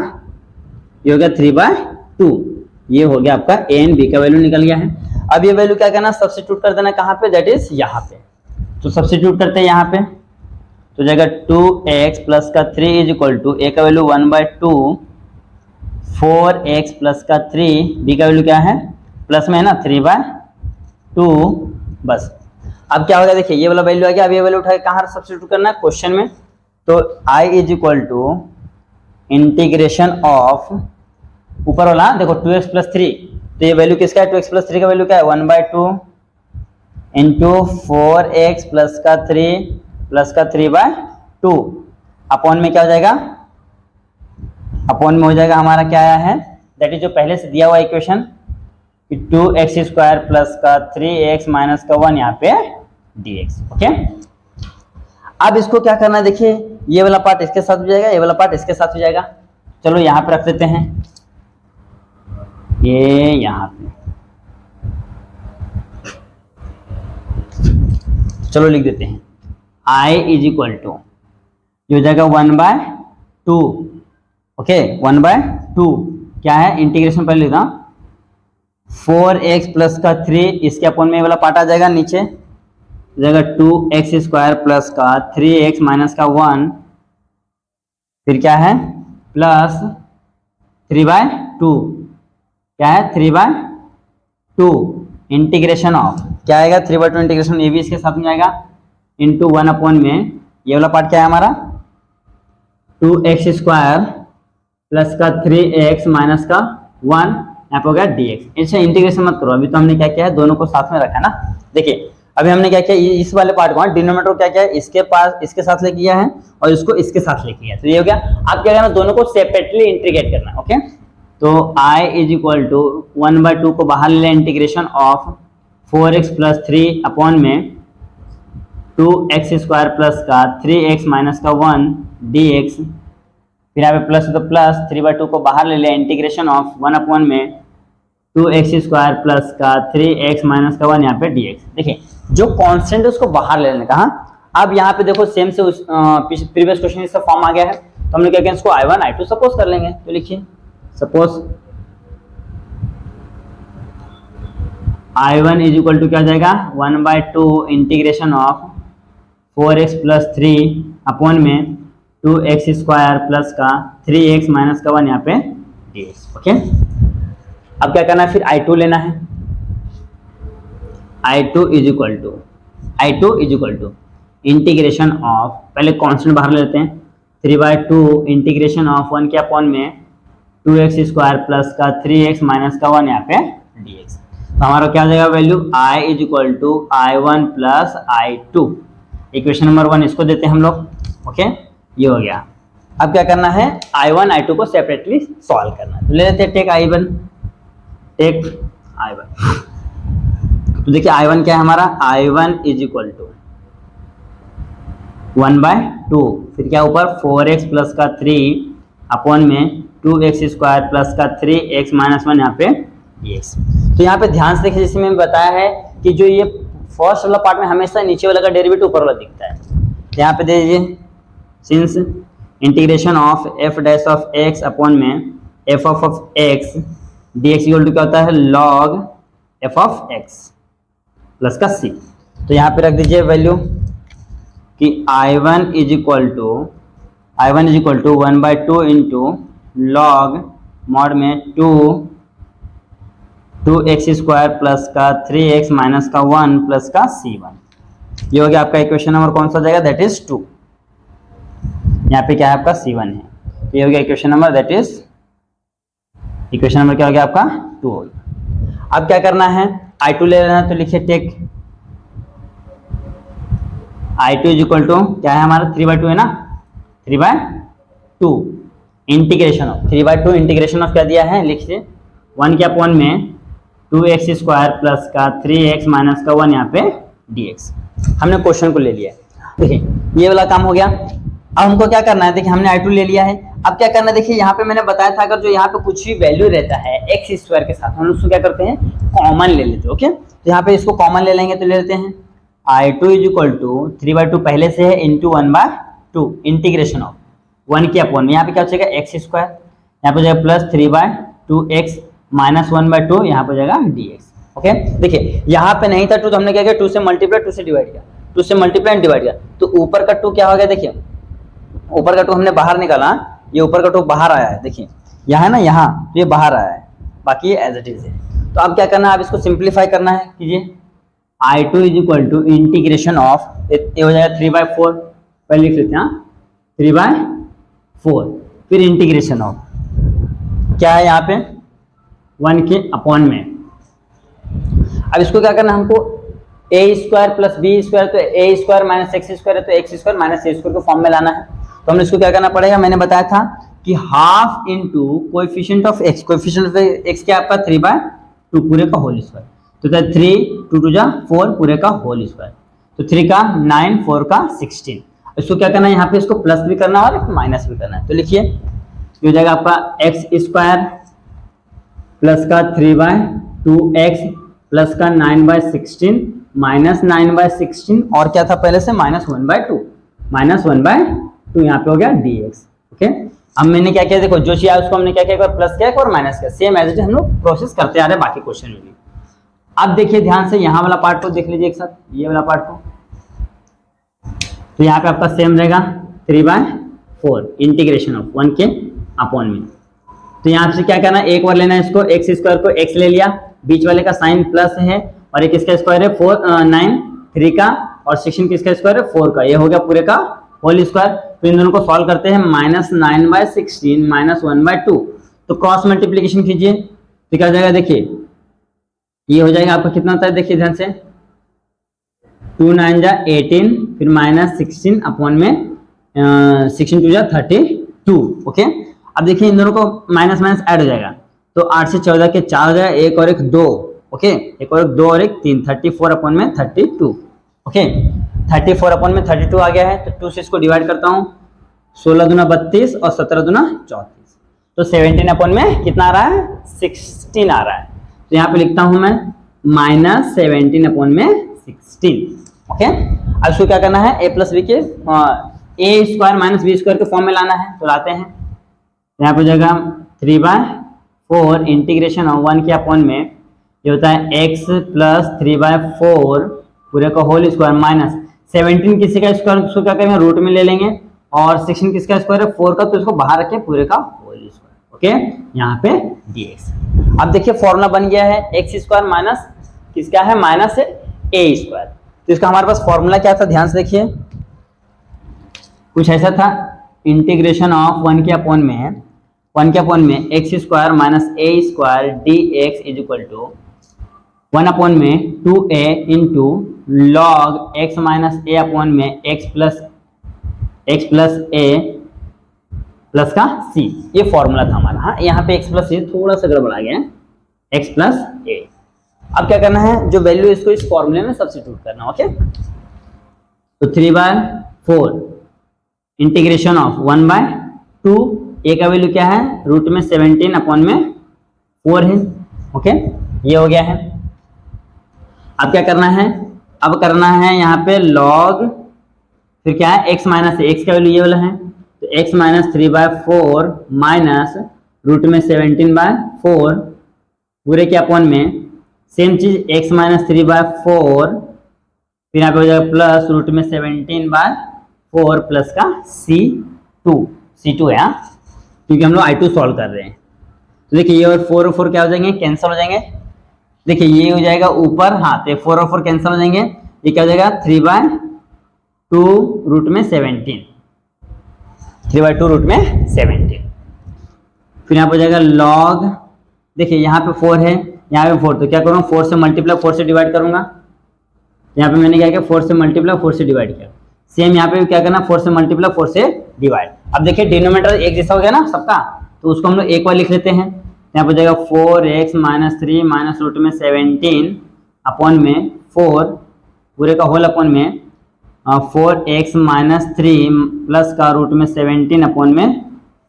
ये हो गया 3/2। ये हो गया आपका a एंड b का वैल्यू निकल गया है। अब ये वैल्यू क्या करना, सब्स्टिट्यूट कर देना कहाँ पे, दैट इज यहाँ पे। तो सब्स्टिट्यूट करते हैं यहाँ पे तो जाएगा 2x प्लस का 3 इज इक्वल टू a का वैल्यू 1/2, 4x प्लस का 3, b का वैल्यू क्या है प्लस में है ना 3/2। बस, अब क्या होगा, देखिए ये वाला वैल्यू आ गया। अब ये वैल्यू उठा के कहाँ सब्स्टिट्यूट करना है, क्वेश्चन में। तो i is equal to integration of ऊपर वाला देखो 2x प्लस 3, तो ये वैल्यू किसका है, 2x प्लस 3 का वैल्यू क्या है 1/2 इंटू 4x प्लस का 3 प्लस का 3/2 अपॉन में क्या हो जाएगा, अपॉन में हो जाएगा हमारा क्या आया है, दैट इज जो पहले से दिया हुआ इक्वेशन कि 2x स्क्वायर प्लस का 3x माइनस का 1 यहाँ पे dx। ओके, अब इसको क्या करना है, देखिए ये वाला पार्ट इसके साथ हो जाएगा, ये वाला पार्ट इसके साथ हो जाएगा। चलो यहाँ पे रख देते हैं, ये यहाँ पे चलो लिख देते हैं i इज इक्वल टू जो हो जाएगा 1/2। ओके, 1/2 क्या है, इंटीग्रेशन पहले लिखा 4x प्लस का 3, इसके अपॉन में वाला पार्ट आ जाएगा नीचे, जाएगा 2x स्क्वायर प्लस का 3x माइनस का 1, फिर क्या है प्लस 3/2, क्या है 3/2 इंटीग्रेशन ऑफ क्या आएगा 3/2 इंटीग्रेशन ये भी इसके साथ में आएगा इंटू 1 अपॉन में ये वाला पार्ट क्या है हमारा 2x स्क्वायर प्लस का 3x माइनस का 1, यहाँ पे हो गया dx। इससे इंटीग्रेशन मत करो, अभी तो हमने क्या किया है दोनों को साथ में रखा ना। देखिए अभी हमने क्या किया, इस वाले पार्ट को डिनोमिनेटर को क्या किया है इसके पास इसके साथ लेके गया है और इसको इसके साथ लेके गया, तो ये हो गया। अब क्या करना, दोनों को सेपरेटली इंटीग्रेट करना है। ओके, तो i इज इक्वल टू 1/2 को बाहर ले लें, integration of 4x plus 3 upon में 2x स्क्वायर प्लस का 3x माइनस का 1 dx, फिर यहाँ पे प्लस तो प्लस 3/2 को बाहर ले लें, इंटीग्रेशन ऑफ 1 अपॉन में 2x स्क्वायर प्लस का 3x माइनस का 1 यहाँ पे dx। देखिए जो कांस्टेंट है उसको बाहर ले लेने का। अब यहाँ पे देखो सेम से उस प्रीवियस क्वेश्चन इसका फॉर्म आ गया है, तो हम लोग क्या करेंगे इसको I1 I2 सपोज कर लेंगे। तो लिखिए suppose I1 is equal to क्या हो जाएगा 1/2 integration of 4x plus 3 upon में 2x स्क्वायर प्लस का 3x माइनस का 1 यहाँ पे dx। ओके, अब क्या करना है, फिर I2 लेना है। I2 is equal to integration of, पहले कांस्टेंट बाहर ले लेते हैं 3/2 इंटीग्रेशन ऑफ 1 के अपॉन में 2x स्क्वायर प्लस का 3x माइनस का 1 यहाँ पे dx। तो हमारा क्या हो जाएगा value i is equal to I1 plus I2। Equation number 1 इसको देते हैं हम लोग। ओके, ये हो गया। अब क्या करना है, I1 I2 को सेपरेटली सॉल्व करना है। तो ले लेते हैं टेक I1, तो देखिए I1 क्या है हमारा, I1 इज इक्वल टू 1/2, फिर क्या ऊपर 4x प्लस का 3 अपॉन में 2x स्क्वायर प्लस का 3x माइनस 1 यहाँ पे dx। तो यहाँ पे ध्यान से देखिए, जैसे मैंने बताया है कि जो ये फर्स्ट वाला पार्ट में हमेशा नीचे वाला का डेरिवेटिव ऊपर वाला दिखता है। यहाँ पे दे दीजिए, since integration of f dash of x upon में f of x dx equal to क्या होता है, log f of x plus का c। तो यहाँ पे रख दीजिए वैल्यू कि I1 is equal to 1/2 into log mod में 2x स्क्वायर प्लस का 3x माइनस का 1 प्लस का c1। ये हो गया आपका इक्वेशन नंबर कौन सा हो जाएगा, दैट इज 2। यहाँ पे क्या है आपका c1 है, ये हो गया equation number, that is equation number क्या हो गया आपका 2 हो गया। अब क्या करना है, I2 ले लेना है, तो लिखिए take I2 is equal to क्या है हमारा 3/2 है ना, 3/2 इंटीग्रेशन ऑफ 3/2 इंटीग्रेशन ऑफ क्या दिया है, लिखिए 1 के अपॉन में 2x स्क्वायर प्लस का 3x माइनस का 1 यहाँ पे dx। हमने क्वेश्चन को ले लिया है। देखिए ये वाला काम हो गया। अब हमको क्या करना है, देखिए हमने I2 ले लिया है। अब क्या करना है, देखिए यहाँ पे मैंने बताया था अगर जो यहाँ पे कुछ भी वैल्यू रहता है x स्क्वायर के साथ, हम उसको क्या करते हैं, कॉमन ले लेते हैं। ओके, तो यहाँ पे इसको कॉमन ले लेंगे, तो ले लेते हैं I2 इज इक्वल टू 3/2 पहले से है इंटू 1/2 इंटीग्रेशन ऑफ 1 के अपॉन में यहाँ पे क्या हो जाएगा x स्क्वायर, यहाँ पे हो जाएगा प्लस 3/2x माइनस 1/2 यहाँ पे हो जाएगा dx। ओके, देखिए यहाँ पे नहीं था 2 तो हमने क्या किया, 2 से मल्टीप्लाई 2 से डिवाइड किया, 2 से मल्टीप्लाई एंड डिवाइड किया, तो ऊपर का 2 क्या हो गया, देखिए ऊपर का 2 हमने बाहर निकाला, ये ऊपर का 2 बाहर आया है, देखिए यहाँ है ना, यहाँ तो ये बाहर आया है, बाकी ये एज इट इज है। तो अब क्या करना है, आप इसको सिंप्लीफाई करना है, कीजिए I2 is equal to integration of, ये हो जाएगा 3/4, पहले लिख लेते हैं 3/4, फिर इंटीग्रेशन ऑफ क्या है यहाँ पे 1 के अपॉन में। अब इसको क्या करना है हमको, a square plus B square, तो a square minus X square है, तो X square minus A square को फॉर्म में लाना है। तो हमने इसको क्या करना पड़ेगा, मैंने बताया था कि half into coefficient of x, coefficient of x क्या आपका 3/2 पूरे का होल स्क्वायर, तो 3 2 2 4 पूरे का होल स्क्वायर, तो 3 का 9 4 का 16। इसको क्या करना है, यहाँ पे इसको प्लस भी करना है और माइनस भी करना है। तो लिखिए ये हो जाएगा आपका x स्क्वायर प्लस का 3/2x प्लस का 9/16 माइनस 9/16 और क्या था पहले से माइनस 1/2, माइनस 1/2 यहाँ पे हो गया dx। ओके, अब मैंने क्या किया, देखो जो चाहिए उसको हमने क्या किया, एक बार प्लस किया और माइनस किया, सेम एज इट हम लोग प्रोसेस करते आ रहे हैं बाकी क्वेश्चन में भी। अब देखिए ध्यान से यहाँ वाला पार्ट को देख लीजिए एक साथ, ये वाला पार्ट को, तो यहाँ पे आपका सेम रहेगा 3/4 इंटीग्रेशन ऑफ 1 के अपॉन में। तो यहाँ से क्या करना है, एक बार लेना है इसको, x स्क्वायर को x ले लिया, बीच वाले का साइन प्लस है और एक किसका स्क्वायर है 9 3 का और 16 किसका स्क्वायर है 4 का, ये हो गया पूरे का होल स्क्वायर। तो इन दोनों को सॉल्व करते हैं, माइनस 9/16 माइनस 1/2, तो क्रॉस मल्टीप्लीकेशन कीजिए तो क्या हो जाएगा, देखिए ये हो जाएगा आपका कितना होता है, देखिए ध्यान से 2 9 जा 18, फिर माइनस 16 अपॉन में 16 2 जा 32। ओके, अब देखिए इन दोनों को माइनस माइनस ऐड हो जाएगा, तो 8 से 14 के 4 हो जाएगा, एक और एक 2। ओके, एक और एक 2 और एक 3, 34 अपॉन में 32। ओके, 34 अपॉन में 32 आ गया है, तो 2 से इसको डिवाइड करता हूँ, 16 दूना 32 और 17 दूना 34, तो 17 अपॉन में कितना आ रहा है 16 आ रहा है। तो यहाँ पे लिखता हूँ मैं माइनस 17 अपॉन में 16। ओके, अब इसको क्या करना है, a प्लस बी के ए स्क्वायर माइनस बी स्क्वायर के फॉर्म में लाना है, तो लाते हैं। यहाँ पे जाएगा 3/4 इंटीग्रेशन ऑफ 1 के अपॉन में ये होता है x प्लस 3/4 पूरे का होल स्क्वायर माइनस 17 किसी का स्क्वायर, उसको क्या करेंगे रूट में ले लेंगे, और 16 किसका स्क्वायर है 4 का, तो इसको बाहर रखें पूरे का होल स्क्वायर। ओके, यहाँ पे dx। अब देखिए फॉर्मूला बन गया है x स्क्वायर माइनस किसका है, माइनस a स्क्वायर। तो इसका हमारे पास फॉर्मूला क्या था, ध्यान से देखिए कुछ ऐसा था, इंटीग्रेशन ऑफ 1 के अपॉन में x square minus a square dx is equal to 1 upon में 2a into log x minus a upon में x प्लस a प्लस का c। ये फॉर्मूला था हमारा। हाँ, यहाँ पे x प्लस a थोड़ा सा गड़बड़ा गया, x प्लस a। अब क्या करना है, जो वैल्यू इसको इस फॉर्मूले में सब्स्टिट्यूट करना। ओके, तो 3/4 इंटीग्रेशन ऑफ 1/2, ए का वैल्यू क्या है, रूट में 17 अपॉन में 4 है। ओके, ये हो गया है। अब क्या करना है, अब करना है यहाँ पे log, फिर क्या है x माइनस, x का वैल्यू ये वाला है, तो x माइनस 3/4 माइनस रूट में 17/4 पूरे के अपॉन में सेम चीज x माइनस 3/4, फिर यहाँ पे हो जाएगा प्लस रूट में 17/4 प्लस का C2 है, क्योंकि हम लोग I2 सॉल्व कर रहे हैं। तो देखिए ये और 4 और 4 क्या हो जाएंगे, कैंसिल हो जाएंगे। देखिए ये हो जाएगा ऊपर, हाँ तो 4 और 4 कैंसिल हो जाएंगे, ये क्या हो जाएगा 3/2 रूट में 17, 3/2 रूट में 17। फिर यहाँ पर हो जाएगा log, देखिए यहाँ पे 4 है, यहाँ पे 4, तो क्या करूँगा 4 से मल्टीप्लाई 4 से डिवाइड करूंगा। यहाँ पे मैंने क्या किया 4 से मल्टीप्लाई 4 से डिवाइड किया। सेम यहाँ पे भी क्या करना 4 से मल्टीप्लाई 4 से डिवाइड। अब देखिए डिनोमिनेटर एक जैसा हो गया ना सबका, तो उसको हम लोग एक बार लिख लेते हैं। यहाँ पर जाएगा 4x माइनस 3 माइनस रूट में 17 अपॉन में 4 पूरे का होल अपॉन में 4x माइनस 3 प्लस का रूट में 17 अपॉन में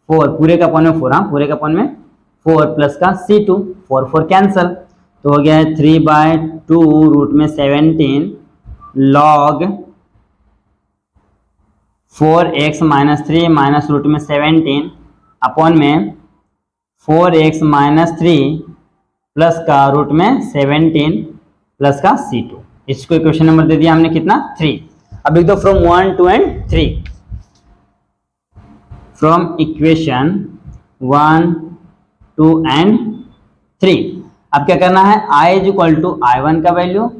4 पूरे का अपॉन में 4, हाँ पूरे का अपॉन में 4 प्लस का C2, 4 4 कैंसल, तो हो गया है 3/2 रूट में 17 log 4x minus 3 minus root में 17 अपॉन में 4x माइनस 3 प्लस का रूट में 17 प्लस का C2। इसको इक्वेशन नंबर दे दिया हमने कितना 3। अब लिख दो from 1 2 and 3, from equation 1 2 and 3। अब क्या करना है, I is equal to I1 का वैल्यू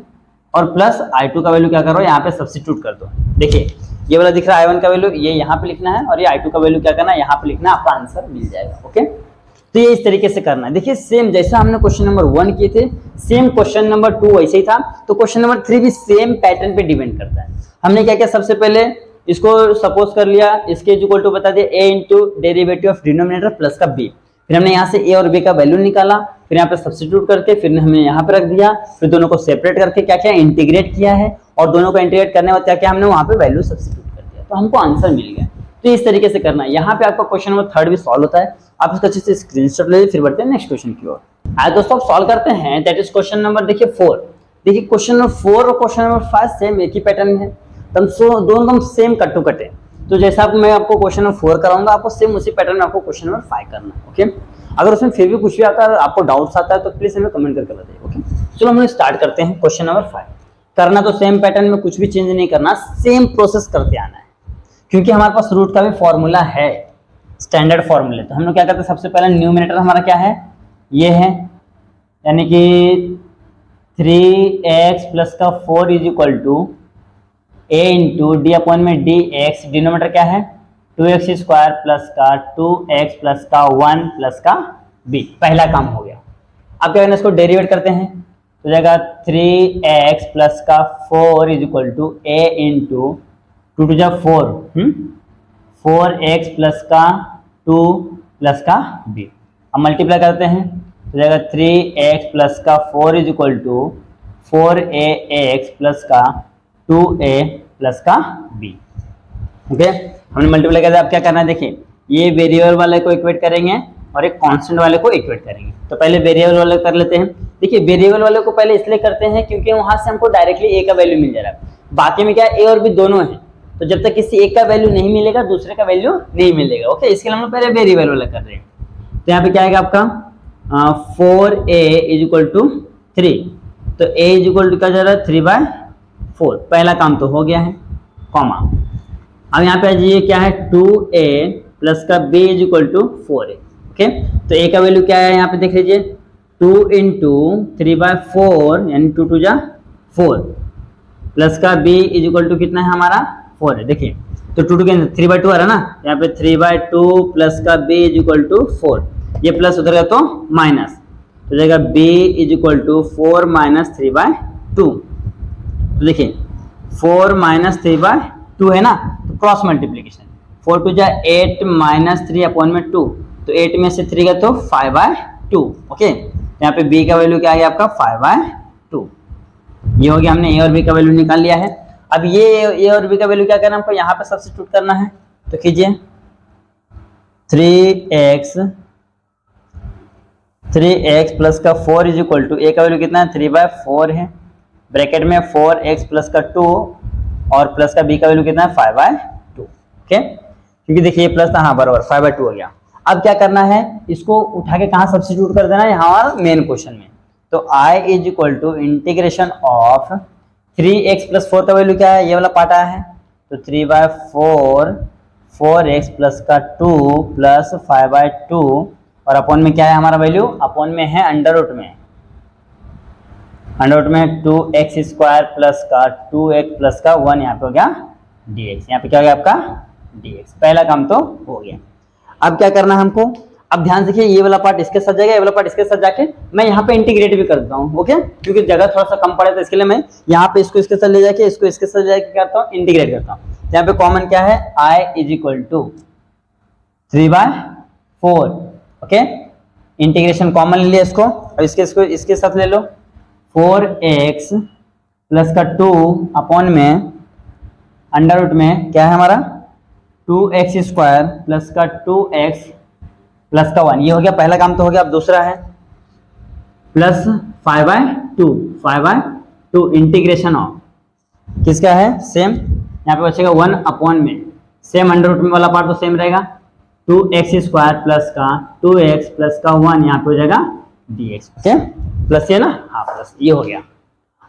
और प्लस I2 का वैल्यू क्या करो यहाँ पे सब्स्टिट्यूट कर दो। देखिए ये वाला दिख रहा है I1 का वैल्यू, ये यहाँ पे लिखना है और ये I2 का वैल्यू क्या करना है यहाँ पे लिखना है, आपका आंसर मिल जाएगा। ओके, तो ये इस तरीके से करना है। देखिए सेम जैसा हमने क्वेश्चन नंबर 1 किए थे, सेम क्वेश्चन नंबर 2 वैसे ही था, तो क्वेश्चन नंबर 3 भी सेम पैटर्न पे डिपेंड करता है। हमने क्या किया, सबसे पहले इसको सपोज कर लिया, इसके इक्वल टू बता दिया a into derivative of denominator plus का b, फिर हमने यहाँ से a और b का वैल्यू निकाला, फिर यहाँ पे सब्स्टिट्यूट करके फिर हमने यहाँ पे रख दिया, फिर दोनों को सेपरेट करके क्या किया इंटीग्रेट किया है, और दोनों को इंटीग्रेट करने के बाद क्या किया हमने वहाँ पे वैल्यू सब्स्टिट्यूट कर दिया, तो हमको आंसर मिल गया। तो इस तरीके से करना है। यहाँ पे आपका क्वेश्चन नंबर 3 भी सॉल्व होता है, आप इसका अच्छे से स्क्रीनशॉट ले लीजिए, फिर बढ़ते हैं नेक्स्ट क्वेश्चन की ओर। आइए दोस्तों आप सॉल्व करते हैं, दैट इज क्वेश्चन नंबर देखिए 4। देखिए क्वेश्चन नंबर 4 और क्वेश्चन नंबर 5 सेम एक ही पैटर्न में है, तो दोनों हम सेम कट टू कट है। तो जैसा मैं आपको क्वेश्चन नंबर 4 कराऊंगा, आपको सेम उसी पैटर्न में आपको क्वेश्चन नंबर 5 करना है। ओके, अगर उसमें फिर भी कुछ भी आता है, आपको डाउट्स आता है तो प्लीज हमें कमेंट करके बताइए। ओके, चलो हम लोग स्टार्ट करते हैं। क्वेश्चन नंबर 5 करना तो सेम पैटर्न में, कुछ भी चेंज नहीं करना, सेम प्रोसेस करते आना है, क्योंकि हमारे पास रूट का भी फॉर्मूला है, स्टैंडर्ड फॉर्मूले। तो हम लोग क्या करते हैं, सबसे पहले न्यूमरेटर हमारा क्या है, ये है, यानी कि 3x प्लस का 4 is equal to a into D upon में dx, डिनोमीटर क्या है 2x स्क्वायर प्लस का 2x प्लस का 1 प्लस का b। पहला काम हो गया। अब क्या करना, इसको डेरिवेट करते हैं, तो जाएगा 3x प्लस का 4 is equal to a into 2 टू जा 4, 4x प्लस का 2 प्लस का b। अब मल्टीप्लाई करते हैं, तो जाएगा 3x प्लस का 4 is equal to 4ax plus का 2a प्लस का b। ओके, हमने मल्टीप्लाई कर दिया। अब क्या करना है, देखिए ये वेरिएबल वाले को इक्वेट करेंगे और एक कांस्टेंट वाले को इक्वेट करेंगे। तो पहले वेरिएबल वाले कर लेते हैं। देखिए वेरिएबल वाले को पहले इसलिए करते हैं क्योंकि वहां से हमको डायरेक्टली a का वैल्यू मिल जा रहा है, बाकी में क्या है a और b दोनों है, तो जब तक किसी एक का वैल्यू नहीं मिलेगा दूसरे का वैल्यू नहीं मिलेगा। ओके, इसके लिए हम लोग पहले वेरिएबल वाला कर रहे हैं। तो यहाँ पे क्या आएगा आपका 4a इज इक्वल टू 3, तो a इज इक्वल टू क्या जा रहा है 3/4। पहला काम तो हो गया है, कॉमा। अब यहाँ पे ये क्या है 2a प्लस का b is equal to 4a। Okay, तो a का वैल्यू क्या है यहाँ पे देख लीजिए 2 इंटू 3/4 यानी 2 टू जा 4 प्लस का b इज इक्वल टू कितना है हमारा 4 है। देखिए तो 2 के 3/2 आ रहा है ना, यहाँ पे 3/2 प्लस का b इज इक्वल टू 4, ये प्लस उधर गया तो माइनस, तो जाएगा b is equal to 4 minus 3/2। तो देखिए 4 माइनस 3/2 है ना, तो क्रॉस मल्टीप्लीकेशन 4 टू जा 8 माइनस 3 अपॉन में 2, तो 8 में से 3 गया तो 5/2। ओके, यहाँ पे b का वैल्यू क्या आ गया आपका ये हो गया, हमने ए और बी का वैल्यू निकाल लिया है। अब ये ए और बी का वैल्यू क्या करना है हमको, यहाँ पे सब्स्टिट्यूट करना है। तो कीजिए 3x प्लस का 4 इज इक्वल टू, ए का वैल्यू कितना है 3/4 है, ब्रैकेट में 4x प्लस का 2 और प्लस का बी का वैल्यू कितना है 5/2। ओके, क्योंकि देखिए ये प्लस था, हाँ बराबर 5/2 हो गया। अब क्या करना है, इसको उठा के कहाँ सब्स्टिट्यूट कर देना है, यहाँ मेन क्वेश्चन में। तो i is equal to integration of 3x plus 4 का वैल्यू क्या है, ये वाला पार्ट आया है, तो 3/4 4x प्लस का 2 प्लस 5/2 और अपॉन में क्या है हमारा वैल्यू, अपॉन में है अंडर रूट में, अंडर रूट में 2x स्क्वायर प्लस का 2x प्लस का 1 यहाँ पे हो गया dx, यहाँ पे क्या हो गया आपका dx। पहला काम तो हो गया। अब क्या करना है हमको, अब ध्यान देखिए ये वाला पार्ट इसके साथ जाएगा, ये वाला पार्ट इसके साथ जाके मैं यहाँ पे इंटीग्रेट भी कर देता हूँ। ओके, क्योंकि जगह थोड़ा सा कम पड़े तो इसके लिए मैं यहाँ पे इसको इसके साथ ले जाके इसको इसके साथ जाके क्या करता हूँ, इंटीग्रेट करता हूँ। यहाँ पे कॉमन क्या है, i is equal to 3/4। Okay, integration common ले लिया इसको, और इसको इसके साथ ले लो 4x प्लस का 2 अपॉन में अंडर रूट में क्या है हमारा 2x स्क्वायर प्लस का 2x प्लस का 1, ये हो गया पहला काम तो हो गया। अब दूसरा है प्लस 5/2 इंटीग्रेशन ऑफ किसका है, सेम यहाँ पे बचेगा 1 अपॉन में, सेम अंडर रूट में वाला पार्ट तो सेम रहेगा, 2x स्क्वायर प्लस का 2x प्लस का 1 यहाँ पे हो जाएगा dx। ओके, प्लस ये ना, हाँ प्लस ये हो गया।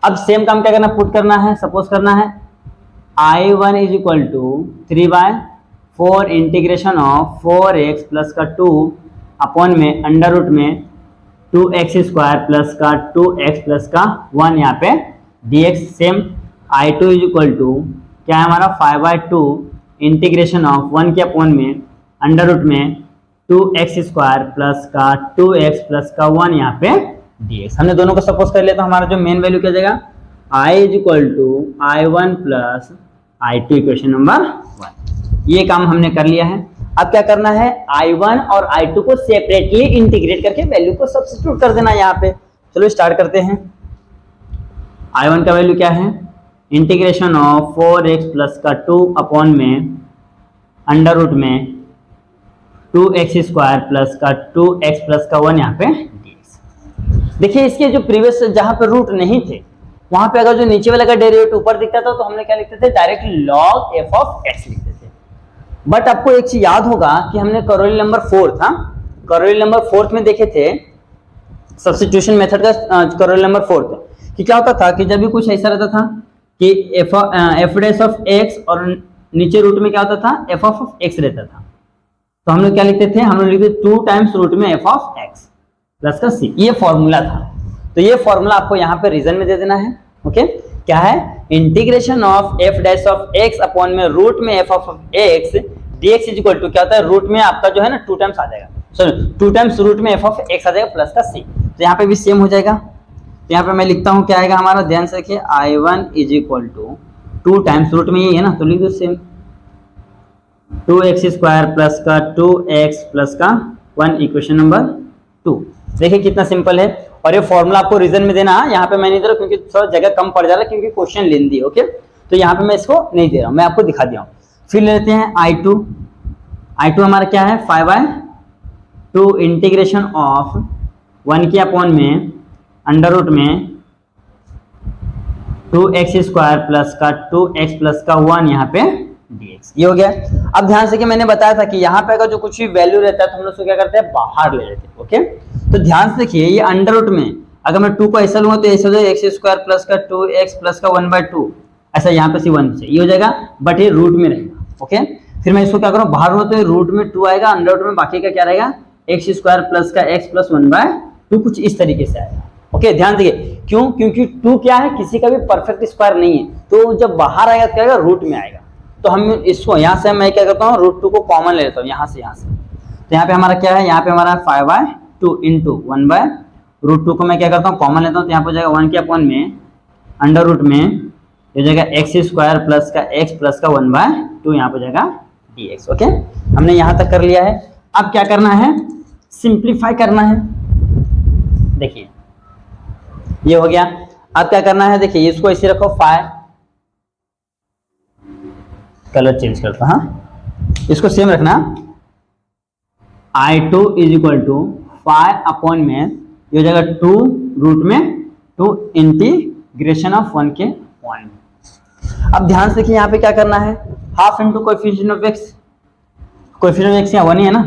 अब सेम काम क्या करना, पुट करना है, सपोज करना है i1 is equal to 3/4 integration of 4x plus का 2 अपॉन में अंडर रूट में 2x स्क्वायर प्लस का 2x प्लस का 1 यहाँ पे dx। Same i2 is equal to क्या है हमारा 5/2 इंटीग्रेशन ऑफ 1 के अपॉन में अंडर रूट में 2x स्क्वायर प्लस का 2x प्लस का 1 यहाँ पे dx। हमने दोनों को सपोज कर लिया तो हमारा जो मेन वैल्यू क्या जाएगा, i is equal to i1 plus i2 equation number 1। ये काम हमने कर लिया है। अब क्या करना है, i1 और i2 को सेपरेटली इंटीग्रेट करके वैल्यू को सब्स्टिट्यूट कर देना यहाँ पे। चलो स्टार्ट करते हैं। i1 का वैल्यू क्या है, इंटीग्रेशन ऑफ 4x प्लस का 2 अपॉन में अंडर रूट में 2x स्क्वायर प्लस का 2x प्लस का 1 यहाँ पे dx। देखिए इसके जो प्रीवियस जहां पे रूट नहीं थे वहां पे अगर जो नीचे वाला का डेरिवेटिव ऊपर दिखता था तो हमने क्या लिखते थे, direct log f of x लिखते थे। बट आपको एक चीज याद होगा कि हमने करोली नंबर 4 था, करोली नंबर 4 में देखे थे सब्स्टिट्यूशन मेथड का, करोली नंबर 4 कि क्या होता था कि जब भी कुछ ऐसा रहता था कि f डैश ऑफ x और नीचे रूट में क्या होता था f ऑफ x रहता था, तो हम लोग क्या लिखते थे, हम लोग लिखते 2 टाइम्स रूट में f ऑफ x प्लस का c, ये फॉर्मूला था। तो ये फॉर्मूला आपको यहाँ पे रीजन में दे देना है। ओके, क्या है, integration of f dash of x upon में रूट में f of x dx is equal to क्या होता है, रूट में आपका जो है ना 2 टाइम्स आ जाएगा, सॉरी 2 टाइम्स रूट में f ऑफ x आ जाएगा प्लस का c। तो यहाँ पे भी सेम हो जाएगा। तो यहाँ पे मैं लिखता हूँ क्या आएगा हमारा, ध्यान से रखिए i1 is equal to 2 times root में ये है ना, तो लिख दो सेम 2x स्क्वायर प्लस का 2x प्लस का 1 इक्वेशन नंबर 2। देखिए कितना सिंपल है। और ये फॉर्मूला आपको रीजन में देना है, यहाँ पे मैं नहीं दे रहा क्योंकि थोड़ा जगह कम पड़ जा रहा है क्योंकि क्वेश्चन लेंदी है। ओके, तो यहाँ पे मैं इसको नहीं दे रहा हूँ, मैं आपको दिखा दिया हूँ। फिर लेते हैं i2 हमारा क्या है 5/2 इंटीग्रेशन ऑफ 1 के अपॉन में अंडर रूट में 2x स्क्वायर प्लस का 2x प्लस का 1 यहाँ पे dx। ये हो गया। अब ध्यान से कि मैंने बताया था कि यहाँ पे अगर जो कुछ भी वैल्यू रहता है तो हम लोग उसको क्या करते हैं, बाहर ले लेते हैं। ओके, तो ध्यान से देखिए ये अंडर रूट में अगर मैं 2 को ऐसा लूंगा तो ऐसा हो जाएगा x स्क्वायर प्लस का 2x प्लस का 1/2, ऐसा यहाँ पे c1 से ये हो जाएगा, बट ये रूट में रहेगा। ओके, फिर मैं इसको क्या करूँ, बाहर हो तो रूट में 2 आएगा, अंडर रूट में बाकी का क्या रहेगा x स्क्वायर प्लस का x प्लस 1/2, कुछ इस तरीके से आएगा। ओके, ध्यान देखिए क्यों, क्योंकि 2 क्या है, किसी का भी परफेक्ट स्क्वायर नहीं है, तो जब बाहर आएगा क्या आएगा, रूट में आएगा। तो हम इसको यहाँ से मैं क्या करता हूँ, √2 को कॉमन ले लेता हूँ यहाँ से। तो यहाँ पे हमारा क्या है, यहाँ पे हमारा 5/2 इंटू 1/√2 को मैं क्या करता हूँ, कॉमन लेता हूँ। तो यहाँ पे हो जाएगा 1 के अपॉन में अंडर रूट में हो जाएगा x स्क्वायर प्लस का x प्लस का 1/2 यहाँ पे हो जाएगा dx। ओके, हमने यहाँ तक कर लिया है। अब क्या करना है, सिंप्लीफाई करना है। देखिए ये हो गया। अब क्या करना है, देखिए इसको ऐसे रखो, फाइव, कलर चेंज करता, हाँ इसको सेम रखना, I2 is equal to 5 upon में ये हो जाएगा 2 रूट में 2 इंटीग्रेशन ऑफ 1 के पॉइंट। अब ध्यान से देखिए यहाँ पे क्या करना है, half into coefficient of x, coefficient of x यहाँ 1 ही है ना,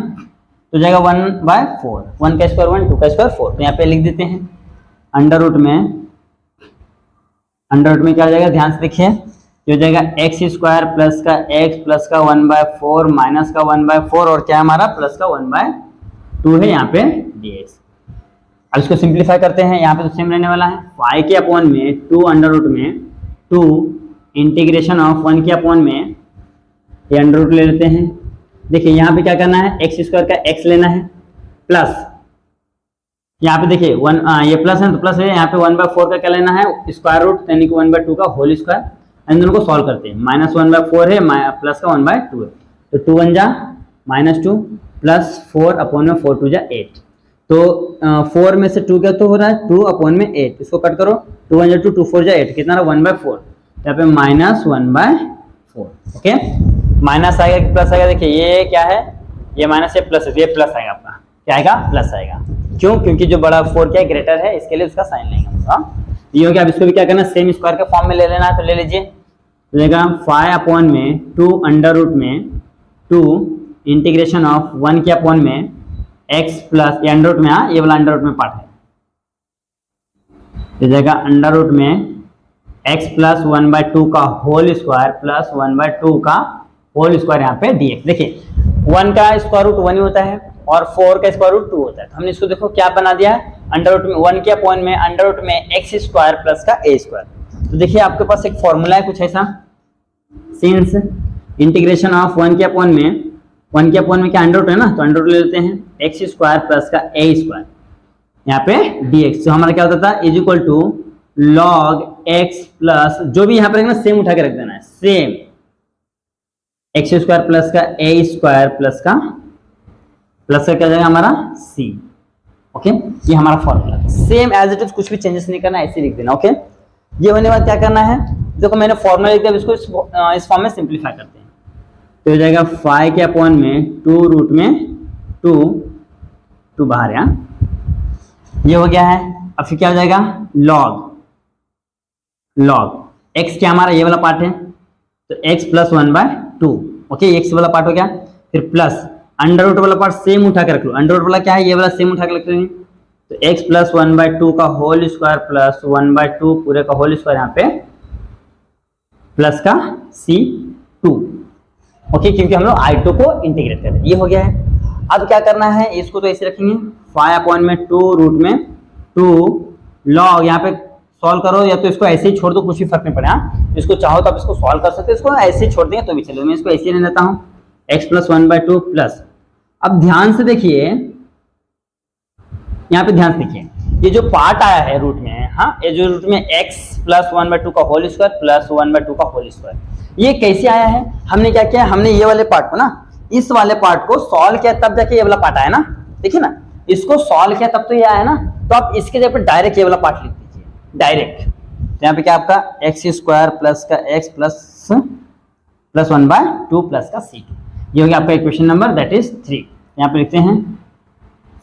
तो जाएगा 1/4, 1 का स्क्वायर 1, 2 का स्क्वायर 4, तो यहाँ पे लिख देते हैं अंडर रूट में क्या हो जाएगा, ध्यान से देखिए, ये हो जाएगा एक्स स्क्वायर प्लस का एक्स प्लस का 1/4 माइनस का 1/4 और क्या हमारा प्लस का 1/2 है यहाँ पे dx। अब इसको सिंप्लीफाई करते हैं, यहाँ पे तो सेम रहने वाला है, 5 के अपॉन में 2 अंडर रूट में 2 इंटीग्रेशन ऑफ 1 के अपॉन में ये अंडर रूट ले लेते हैं। देखिए यहाँ पे क्या करना है, एक्स स्क्वायर का एक्स लेना है प्लस यहाँ पे देखिए ये प्लस है तो प्लस है, यहाँ पे 1/4 का क्या लेना है, स्क्वायर रूट यानी कि 1/2 का होल स्क्वायर, इन दोनों को सॉल्व करते हैं, माइनस 1/4 है प्लस का 1/2 है, तो 2 1 जा -2 प्लस 4 अपॉन में 4 2 जा 8, तो 4 में से 2 क्या तो हो रहा है 2 अपॉन में 8, इसको कट करो, 2 1 जा 2 2 4 जा 8, कितना रहा 1/4, यहाँ पे -1/4, ओके, माइनस आएगा कि प्लस आएगा, देखिए ये क्या है, ये माइनस है प्लस है, ये प्लस आएगा आपका, क्या आएगा प्लस आएगा, क्यों, क्योंकि जो बड़ा 4 क्या ग्रेटर है इसके लिए उसका साइन लेंगे हम, ये हो गया। अब इसको भी क्या करना है, सेम स्क्वायर के फॉर्म में ले लेना है, तो ले लीजिए, लेगा 5 अपॉन में 2 अंडर रूट में 2 इंटीग्रेशन ऑफ 1 के अपॉन में x प्लस ये अंडर रूट में, हाँ ये वाला अंडर रूट में पार्ट है, तो जाएगा अंडर रूट में x प्लस 1/2 का होल स्क्वायर प्लस 1/2 का होल स्क्वायर यहाँ पे dx। देखिए 1 का स्क्वायर रूट 1 ही होता है और 4 का स्क्वायर रूट 2 होता है, तो हमने इसको देखो क्या बना दिया है, अंडर रूट में 1 के अपॉन में अंडर रूट में x स्क्वायर प्लस का a स्क्वायर। तो देखिए आपके पास एक फॉर्मूला है कुछ ऐसा, सिंस इंटीग्रेशन ऑफ 1 के अपॉन में क्या अंडर रूट है ना, तो अंडर रूट ले लेते हैं x स्क्वायर प्लस का a स्क्वायर यहाँ पे dx, तो हमारा क्या होता था is equal to log x plus जो भी यहाँ पर रखना सेम उठा के रख देना है, सेम x स्क्वायर प्लस का a स्क्वायर प्लस का क्या जाएगा हमारा c, ओके, ये हमारा formula same as it is, कुछ भी चेंजेस नहीं करना, ऐसे लिख देना, ओके। ये होने के बाद क्या करना है, देखो मैंने फॉर्मूला लिख दिया, इसको इस फॉर्म में सिंपलीफाई करते हैं, तो हो जाएगा 5 के अपॉन में 2 रूट में 2 बाहर, यहाँ ये हो गया है। अब फिर क्या हो जाएगा, log x क्या हमारा ये वाला पार्ट है, तो x प्लस 1/2, ओके, x वाला पार्ट हो गया, फिर प्लस अंडर रूट वाला पार्ट सेम उठा के रख लो, अंडर रूट वाला क्या है ये वाला सेम उठा के रख लेंगे, तो x प्लस 1/2 का होल स्क्वायर प्लस 1/2 पूरे का होल स्क्वायर यहाँ पे प्लस का c2, ओके, क्योंकि हम लोग I2 को इंटीग्रेट कर रहे हैं, ये हो गया है। अब क्या करना है, इसको तो ऐसे रखेंगे 5 अपॉन में 2 रूट में 2 log, यहाँ पे सॉल्व करो या तो इसको ऐसे ही छोड़ दो, कुछ भी फर्क नहीं पड़ेगा, इसको चाहो तो आप इसको सॉल्व कर सकते हो, इसको ऐसे ही छोड़ देंगे तो भी चलेगा, मैं इसको ऐसे ही रहने देता हूँ x प्लस 1/2 प्लस, अब ध्यान से देखिए यहाँ पे ध्यान से देखिए, ये जो पार्ट आया है रूट में, हाँ ये जो रूट में x प्लस 1/2 का होल स्क्वायर प्लस 1/2 का होल स्क्वायर, ये कैसे आया है, हमने क्या किया, हमने ये वाले पार्ट को ना, इस वाले पार्ट को सॉल्व किया तब जाके ये वाला पार्ट आया ना, देखिए ना, इसको सॉल्व किया तब तो ये आया ना, तो आप इसके जगह पर डायरेक्ट ये वाला पार्ट लिख दीजिए डायरेक्ट, तो यहाँ पे क्या आपका एक्स स्क्वायर प्लस का एक्स प्लस 1/2 प्लस का c2, ये हो गया आपका इक्वेशन नंबर दैट इज 3। यहाँ पे लिखते हैं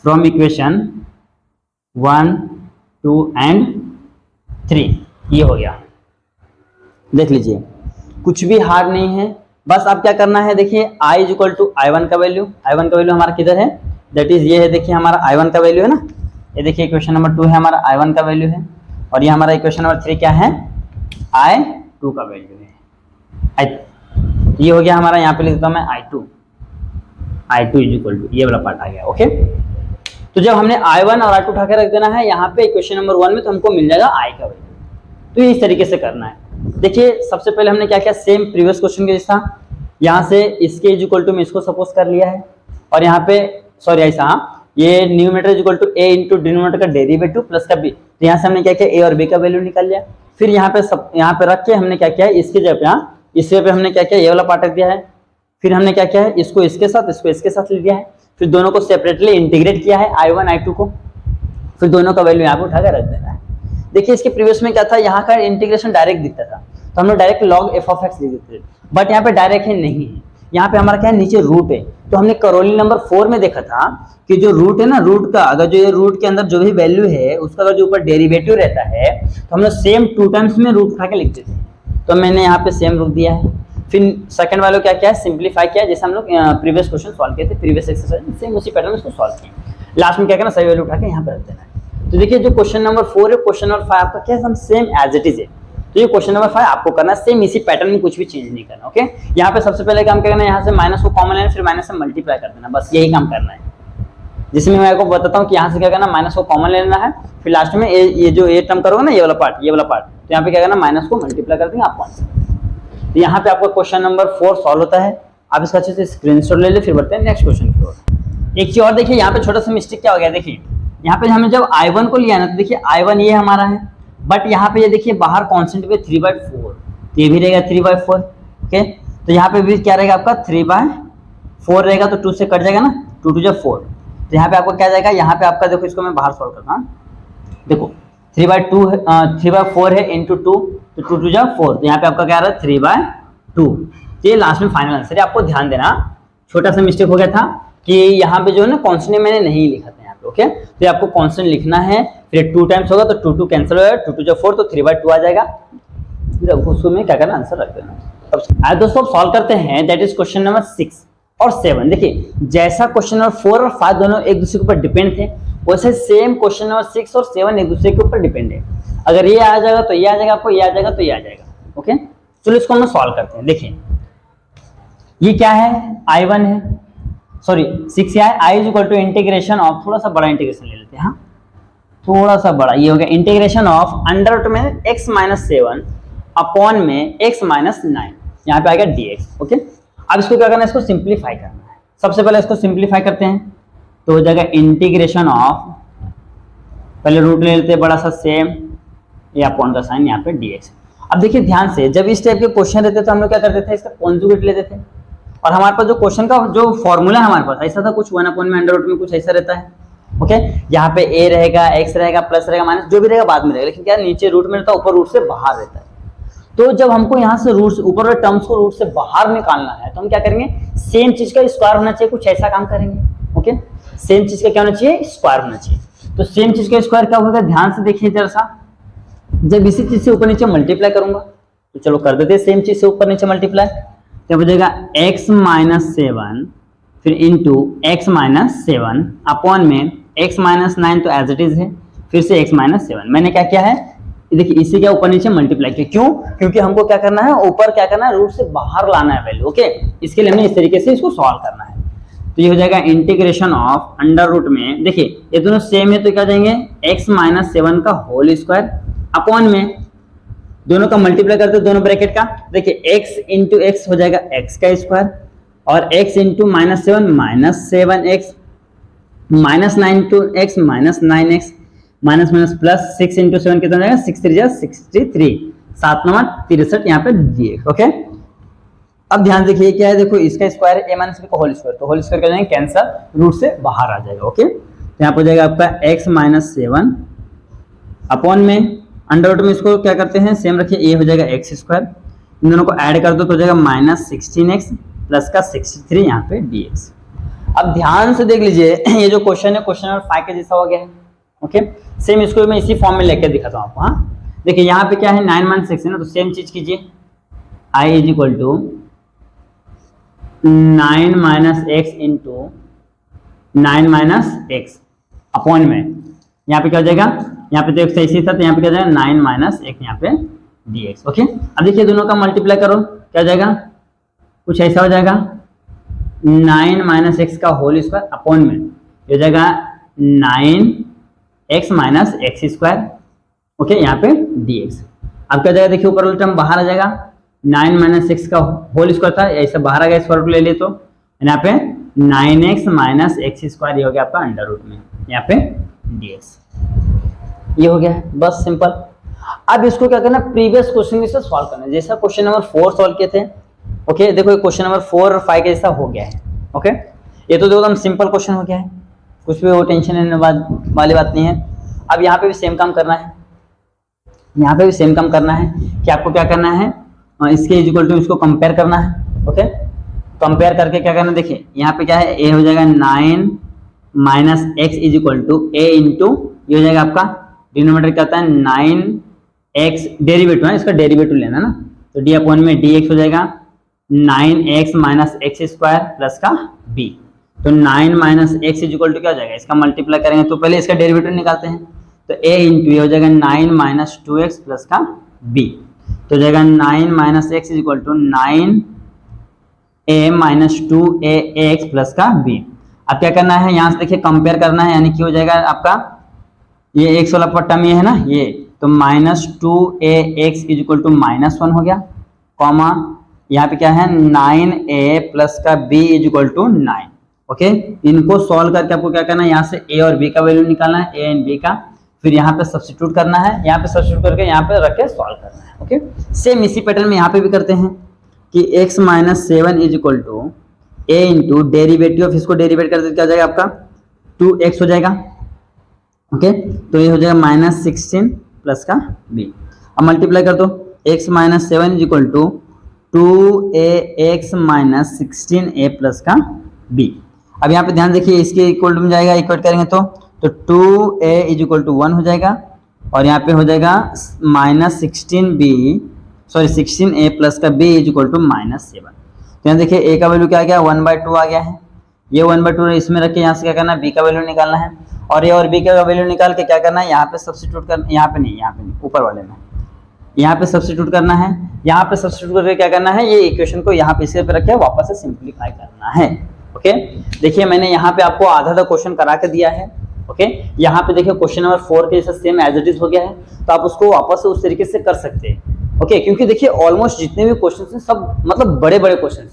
फ्रॉम इक्वेशन 1 2 एंड 3, ये हो गया, देख लीजिए कुछ भी हार्ड नहीं है, बस आप क्या करना है, देखिए i is equal to i1 का वैल्यू, हमारा किधर है, दैट इज ये है, देखिए हमारा i1 का वैल्यू है ना, ये देखिए इक्वेशन नंबर 2 है हमारा i1 का वैल्यू है, और ये हमारा इक्वेशन नंबर 3 क्या है, i2 का वैल्यू है, ये हो गया हमारा, यहाँ पे लिख देता हूं मैं i2 इज इक्वल टू ये वाला पार्ट आ गया, ओके। तो जब हमने i1 और i2 उठा के रख देना है यहाँ पे इक्वेशन नंबर 1 में, तो हमको मिल जाएगा i का वैल्यू, तो ये इस तरीके से करना है। देखिए सबसे पहले हमने क्या किया, सेम प्रीवियस क्वेश्चन के जैसा, यहाँ से इसके इज इक्वल टू में इसको सपोज कर लिया है, और यहाँ पे सॉरी ऐसा, हाँ ये numerator is equal to a into denominator का डेरिवेटिव प्लस का b, तो यहाँ से हमने क्या किया, a और b का वैल्यू निकाल लिया, फिर यहाँ पे रख के हमने क्या किया है, इसके जगह पे, हाँ इस जगह पे हमने क्या किया, ये वाला पार्ट रख दिया है, फिर हमने क्या किया है, इसको इसके साथ ले दिया है, फिर दोनों को सेपरेटली इंटीग्रेट किया है i1 i2 को, फिर दोनों का वैल्यू यहाँ पे उठा कर रख देना है। देखिए इसके प्रीवियस में क्या था, यहाँ का इंटीग्रेशन डायरेक्ट दिखता था तो हम लोग direct log f of x लिख देते थे, बट यहाँ पे डायरेक्ट है नहीं है, यहाँ पे हमारा क्या है नीचे रूट है। तो हमने करोली नंबर 4 में देखा था कि जो रूट है ना, रूट का अगर जो ये रूट के अंदर जो भी वैल्यू है उसका अगर जो ऊपर डेरिवेटिव रहता है तो हम लोग सेम 2 टाइम्स में रूट उठा के लिख देते हैं। तो मैंने यहाँ पे सेम रूट दिया है। फिर सेकंड वाले क्या क्या है, सिंप्लीफाई किया, जैसे हम लोग प्रीवियस क्वेश्चन सॉल्व किए थे, प्रीवियस एक्सरसाइज सेम उसी पैटर्न में इसको सॉल्व किया। लास्ट में क्या करना, सही वैल्यू उठा के यहाँ पे रख देना है। तो देखिए जो क्वेश्चन नंबर 4 है, क्वेश्चन नंबर 5 आपका क्या है, सेम एज इट इज है। तो ये क्वेश्चन नंबर 5 आपको करना है सेम इसी पैटर्न में, कुछ भी चेंज नहीं करना। ओके, यहाँ पे सबसे पहले काम क्या करना है, यहाँ से माइनस को कॉमन लेना, फिर माइनस से मल्टीप्लाई कर देना, बस यही काम करना है। जिसमें मैं आपको बताता हूँ कि यहाँ से क्या करना, माइनस को कॉमन लेना है, फिर लास्ट में ये जो ए टर्म करोगे ना, ये वाला पार्ट, तो यहाँ पे क्या करना, माइनस को मल्टीप्लाई कर देंगे आपको आंसर। तो यहाँ पे आपका क्वेश्चन नंबर 4 सॉल्व होता है। आप इसका अच्छे से स्क्रीनशॉट ले ले, फिर बढ़ते हैं नेक्स्ट क्वेश्चन की ओर। एक चीज और देखिए, यहाँ पे छोटा सा मिस्टेक क्या हो गया, देखिए यहाँ पे हमें जब I1 को लिया ना, तो देखिए I1 ये हमारा है, बट यहाँ पे ये देखिए बाहर कांस्टेंट पे 3/4, तो ये भी रहेगा 3/4। ओके, तो यहाँ पे भी क्या रहेगा आपका 3/4 रहेगा, तो 2 से कट जाएगा ना, 2 2 4, तो यहाँ पे आपका क्या जाएगा, यहाँ पे आपका देखो, इसको मैं बाहर सॉल्व करता हूँ। देखो 3/4 है इंटू 2, तो 2 2 4, तो यहाँ पे आपका क्या आ रहा है 3/2। तो ये लास्ट में फाइनल आंसर है। आपको ध्यान देना, छोटा सा मिस्टेक हो गया था कि यहाँ पे जो है ना कांस्टेंट मैंने नहीं लिखा था यहाँ पे। ओके, तो आपको कांस्टेंट लिखना है, फिर 2 टाइम्स होगा तो 2 2 कैंसिल हो जाएगा, 2 2 4, तो 3/2 आ जाएगा। फिर उसको में क्या करना, आंसर रख देना। अब दोस्तों सॉल्व करते हैं, दैट इज क्वेश्चन नंबर 6 और 7। देखिए जैसा क्वेश्चन नंबर 4 और 5 दोनों एक दूसरे के ऊपर डिपेंड थे, वैसे सेम क्वेश्चन नंबर 6 और 7 एक दूसरे के ऊपर डिपेंड है। अगर ये आ जाएगा तो ये आ जाएगा, आपको ये आ जाएगा तो ये आ जाएगा। ओके, चलो इसको हम सॉल्व करते हैं। देखिए ये क्या है, I1 है, सॉरी 6 क्या है, I is equal to integration of, थोड़ा सा बड़ा इंटीग्रेशन ले लेते हैं, हाँ थोड़ा सा बड़ा, ये हो गया इंटीग्रेशन ऑफ अंडर रूट में x माइनस 7 अपॉन में x माइनस 9, यहाँ पे आ गया dx। ओके, अब इसको क्या करना है, इसको सिंप्लीफाई करना है। सबसे पहले इसको सिंप्लीफाई करते हैं, तो हो जाएगा इंटीग्रेशन ऑफ, पहले रूट ले लेते हैं बड़ा सा सेम, ये अपॉन का साइन यहाँ पे dx। अब देखिए ध्यान से, जब इस टाइप के क्वेश्चन रहते तो हम लोग क्या करते थे, इसका कॉन्जुगेट लेते थे, और हमारे पास जो क्वेश्चन का जो फॉर्मूला है हमारे पास ऐसा था, कुछ 1 अपॉन में अंडर रूट में कुछ ऐसा रहता है। ओके, यहाँ पे a रहेगा, x रहेगा, प्लस रहेगा, माइनस जो भी रहेगा बाद में रहेगा, लेकिन क्या नीचे रूट में रहता है, ऊपर रूट से बाहर रहता है। तो जब हमको यहाँ से रूट से ऊपर वाले टर्म्स को रूट से बाहर निकालना है, तो हम क्या करेंगे, सेम चीज का स्क्वायर होना चाहिए, कुछ ऐसा काम करेंगे। ओके, सेम चीज का क्या होना चाहिए, स्क्वायर होना चाहिए। तो सेम चीज का स्क्वायर क्या होगा, ध्यान से देखिए जरा सा, जब इसी चीज से ऊपर नीचे मल्टीप्लाई करूंगा, तो चलो कर देते हैं सेम चीज से ऊपर नीचे मल्टीप्लाई, तो हो जाएगा x माइनस 7 फिर इंटू x माइनस 7 अपॉन में x माइनस 9, तो एज इट इज है, फिर से x माइनस 7। मैंने क्या किया है, देखिए इसी के ऊपर नीचे मल्टीप्लाई किया, क्यों, क्योंकि हमको क्या करना है, ऊपर क्या करना है, रूट से बाहर लाना है वैल्यू। ओके, इसके लिए हमने इस तरीके से इसको सॉल्व करना है। तो ये हो जाएगा इंटीग्रेशन ऑफ अंडर रूट में, देखिए ये दोनों सेम है तो क्या जाएंगे, x माइनस 7 का होल स्क्वायर अपॉन में दोनों का मल्टीप्लाई करते दोनों ब्रैकेट का, देखिए x इंटू एक्स हो जाएगा x का स्क्वायर, और x into minus 7 minus 7x, minus 9 to x minus 9x, minus minus plus 6 into 7 कितना हो जाएगा, 6 3 63, 7 9 63 यहाँ पे dx। ओके, अब ध्यान देखिए क्या है, देखो इसका स्क्वायर है a माइनस b का होल स्क्वायर, तो होल स्क्वायर क्या जाएंगे कैंसर, रूट से बाहर आ जाएगा। ओके, तो यहाँ पर हो जाएगा आपका x माइनस 7 अपॉन में अंडर रूट में इसको क्या करते हैं, सेम रखिए, ये हो जाएगा x स्क्वायर, इन दोनों को ऐड कर दो तो हो जाएगा माइनस 16x प्लस का 63 यहाँ पे dx। अब ध्यान से देख लीजिए, ये जो क्वेश्चन है क्वेश्चन नंबर 5 के जैसा हो गया है। ओके, सेम इसको मैं इसी फॉर्म में लेकर दिखाता हूँ आपको। हाँ देखिए यहाँ पे क्या है, 9 माइनस 6 है ना, तो सेम चीज कीजिए, i is equal to 9 minus X into 9 minus X upon में, यहाँ पे क्या हो जाएगा, यहाँ पे तो एक ऐसी था, तो यहाँ पे क्या जाएगा 9 माइनस एक यहाँ पे dx। ओके, अब देखिए दोनों का मल्टीप्लाई करो, क्या हो जाएगा, कुछ ऐसा हो जाएगा, 9 माइनस एक्स का होल स्क्वायर अपॉन में ये हो जाएगा 9x minus X square. Okay, यहाँ पे dx। अब क्या हो जाएगा, देखिए ऊपर वाला टर्म बाहर आ जाएगा, 9 माइनस एक्स का होल स्क्वायर था, ऐसे बाहर आ गया, स्क्वायर रूट ले लिए, तो यहाँ पे 9x माइनस एक्स स्क्वायर, ये हो गया आपका अंडर रूट में यहाँ पे dx। ये हो गया है, बस सिंपल। अब इसको क्या करना, प्रीवियस क्वेश्चन से सॉल्व करना है, जैसा क्वेश्चन नंबर 4 सॉल्व किए थे। ओके, देखो ये क्वेश्चन नंबर 4 और 5 का जैसा हो गया है। ओके, ये तो एकदम सिंपल क्वेश्चन हो गया है, कुछ भी वो टेंशन लेने वाली बात नहीं है। अब यहाँ पे भी सेम काम करना है। यहाँ पे भी सेम काम करना है कि आपको क्या करना है, इसके इज इक्वल टू इसको कंपेयर करना है। ओके, कंपेयर करके क्या करना है, देखिए यहाँ पे क्या है, ए हो जाएगा 9 minus X is equal to A into, ये हो जाएगा आपका डिनोमिनेटर क्या होता है 9x, डेरिवेटिव है इसका, डेरिवेटिव लेना ना, तो डी अपॉन में dx हो जाएगा 9x minus X square plus का b। तो 9 minus X is equal to क्या हो जाएगा, इसका मल्टीप्लाई करेंगे तो पहले इसका डेरिवेटिव निकालते हैं, तो a इंटू ये हो जाएगा 9 माइनस 2x प्लस का b, तो हो जाएगा 9 minus X is equal to 9a minus 2ax plus का b। अब क्या करना है, यहाँ से देखिए कंपेयर करना है, यानी कि हो जाएगा आपका ये x वाला टर्म ये है ना ये, तो minus 2ax is equal to -1 हो गया, कॉमा यहाँ पे क्या है 9a प्लस का b is equal to 9। Okay, इनको सॉल्व करके आपको क्या करना है, यहाँ से a और b का वैल्यू निकालना है, a एंड b का, फिर यहाँ पे सब्स्टिट्यूट करना है, यहाँ पे सब्स्टिट्यूट करके यहाँ पे रख के सॉल्व करना है। ओके, सेम इसी पैटर्न में यहाँ पे भी करते हैं कि x minus 7 is equal to a into derivative of, इसको डेरिवेट करते क्या हो जाएगा आपका 2x हो जाएगा। ओके, तो ये हो जाएगा -16 प्लस का b। अब मल्टीप्लाई कर दो, x minus 7 is equal to 2ax minus 16a plus का b। अब यहाँ पे ध्यान देखिए, इसके इक्वल टू में जाएगा, इक्वेट करेंगे तो 2a इज इक्वल टू 1 हो जाएगा, और यहाँ पे हो जाएगा -16a प्लस का b इज इक्वल टू -7। तो यहाँ देखिए a का वैल्यू क्या आ गया 1/2 आ गया है, ये 1/2 इसमें रख के यहाँ से क्या करना है b का वैल्यू निकालना है, और a और b का वैल्यू निकाल के क्या करना है, यहाँ पे सब्स्टिट्यूट करना, यहाँ पे नहीं ऊपर वाले में, यहाँ पे सब्स्टिट्यूट करना है, यहाँ पे सब्स्टिट्यूट करके क्या करना है, ये इक्वेशन को यहाँ पे इसके पे रख के वापस से सिंप्लीफाई करना है। ओके, देखिए मैंने यहाँ पे आपको आधा क्वेश्चन करा के दिया है। ओके, यहाँ पे देखिए क्वेश्चन नंबर 4 के जैसा सेम एज इट इज हो गया है, तो आप उसको वापस से उस तरीके से कर सकते हैं। ओके, क्योंकि देखिए ऑलमोस्ट जितने भी क्वेश्चन हैं सब मतलब बड़े बड़े क्वेश्चन है,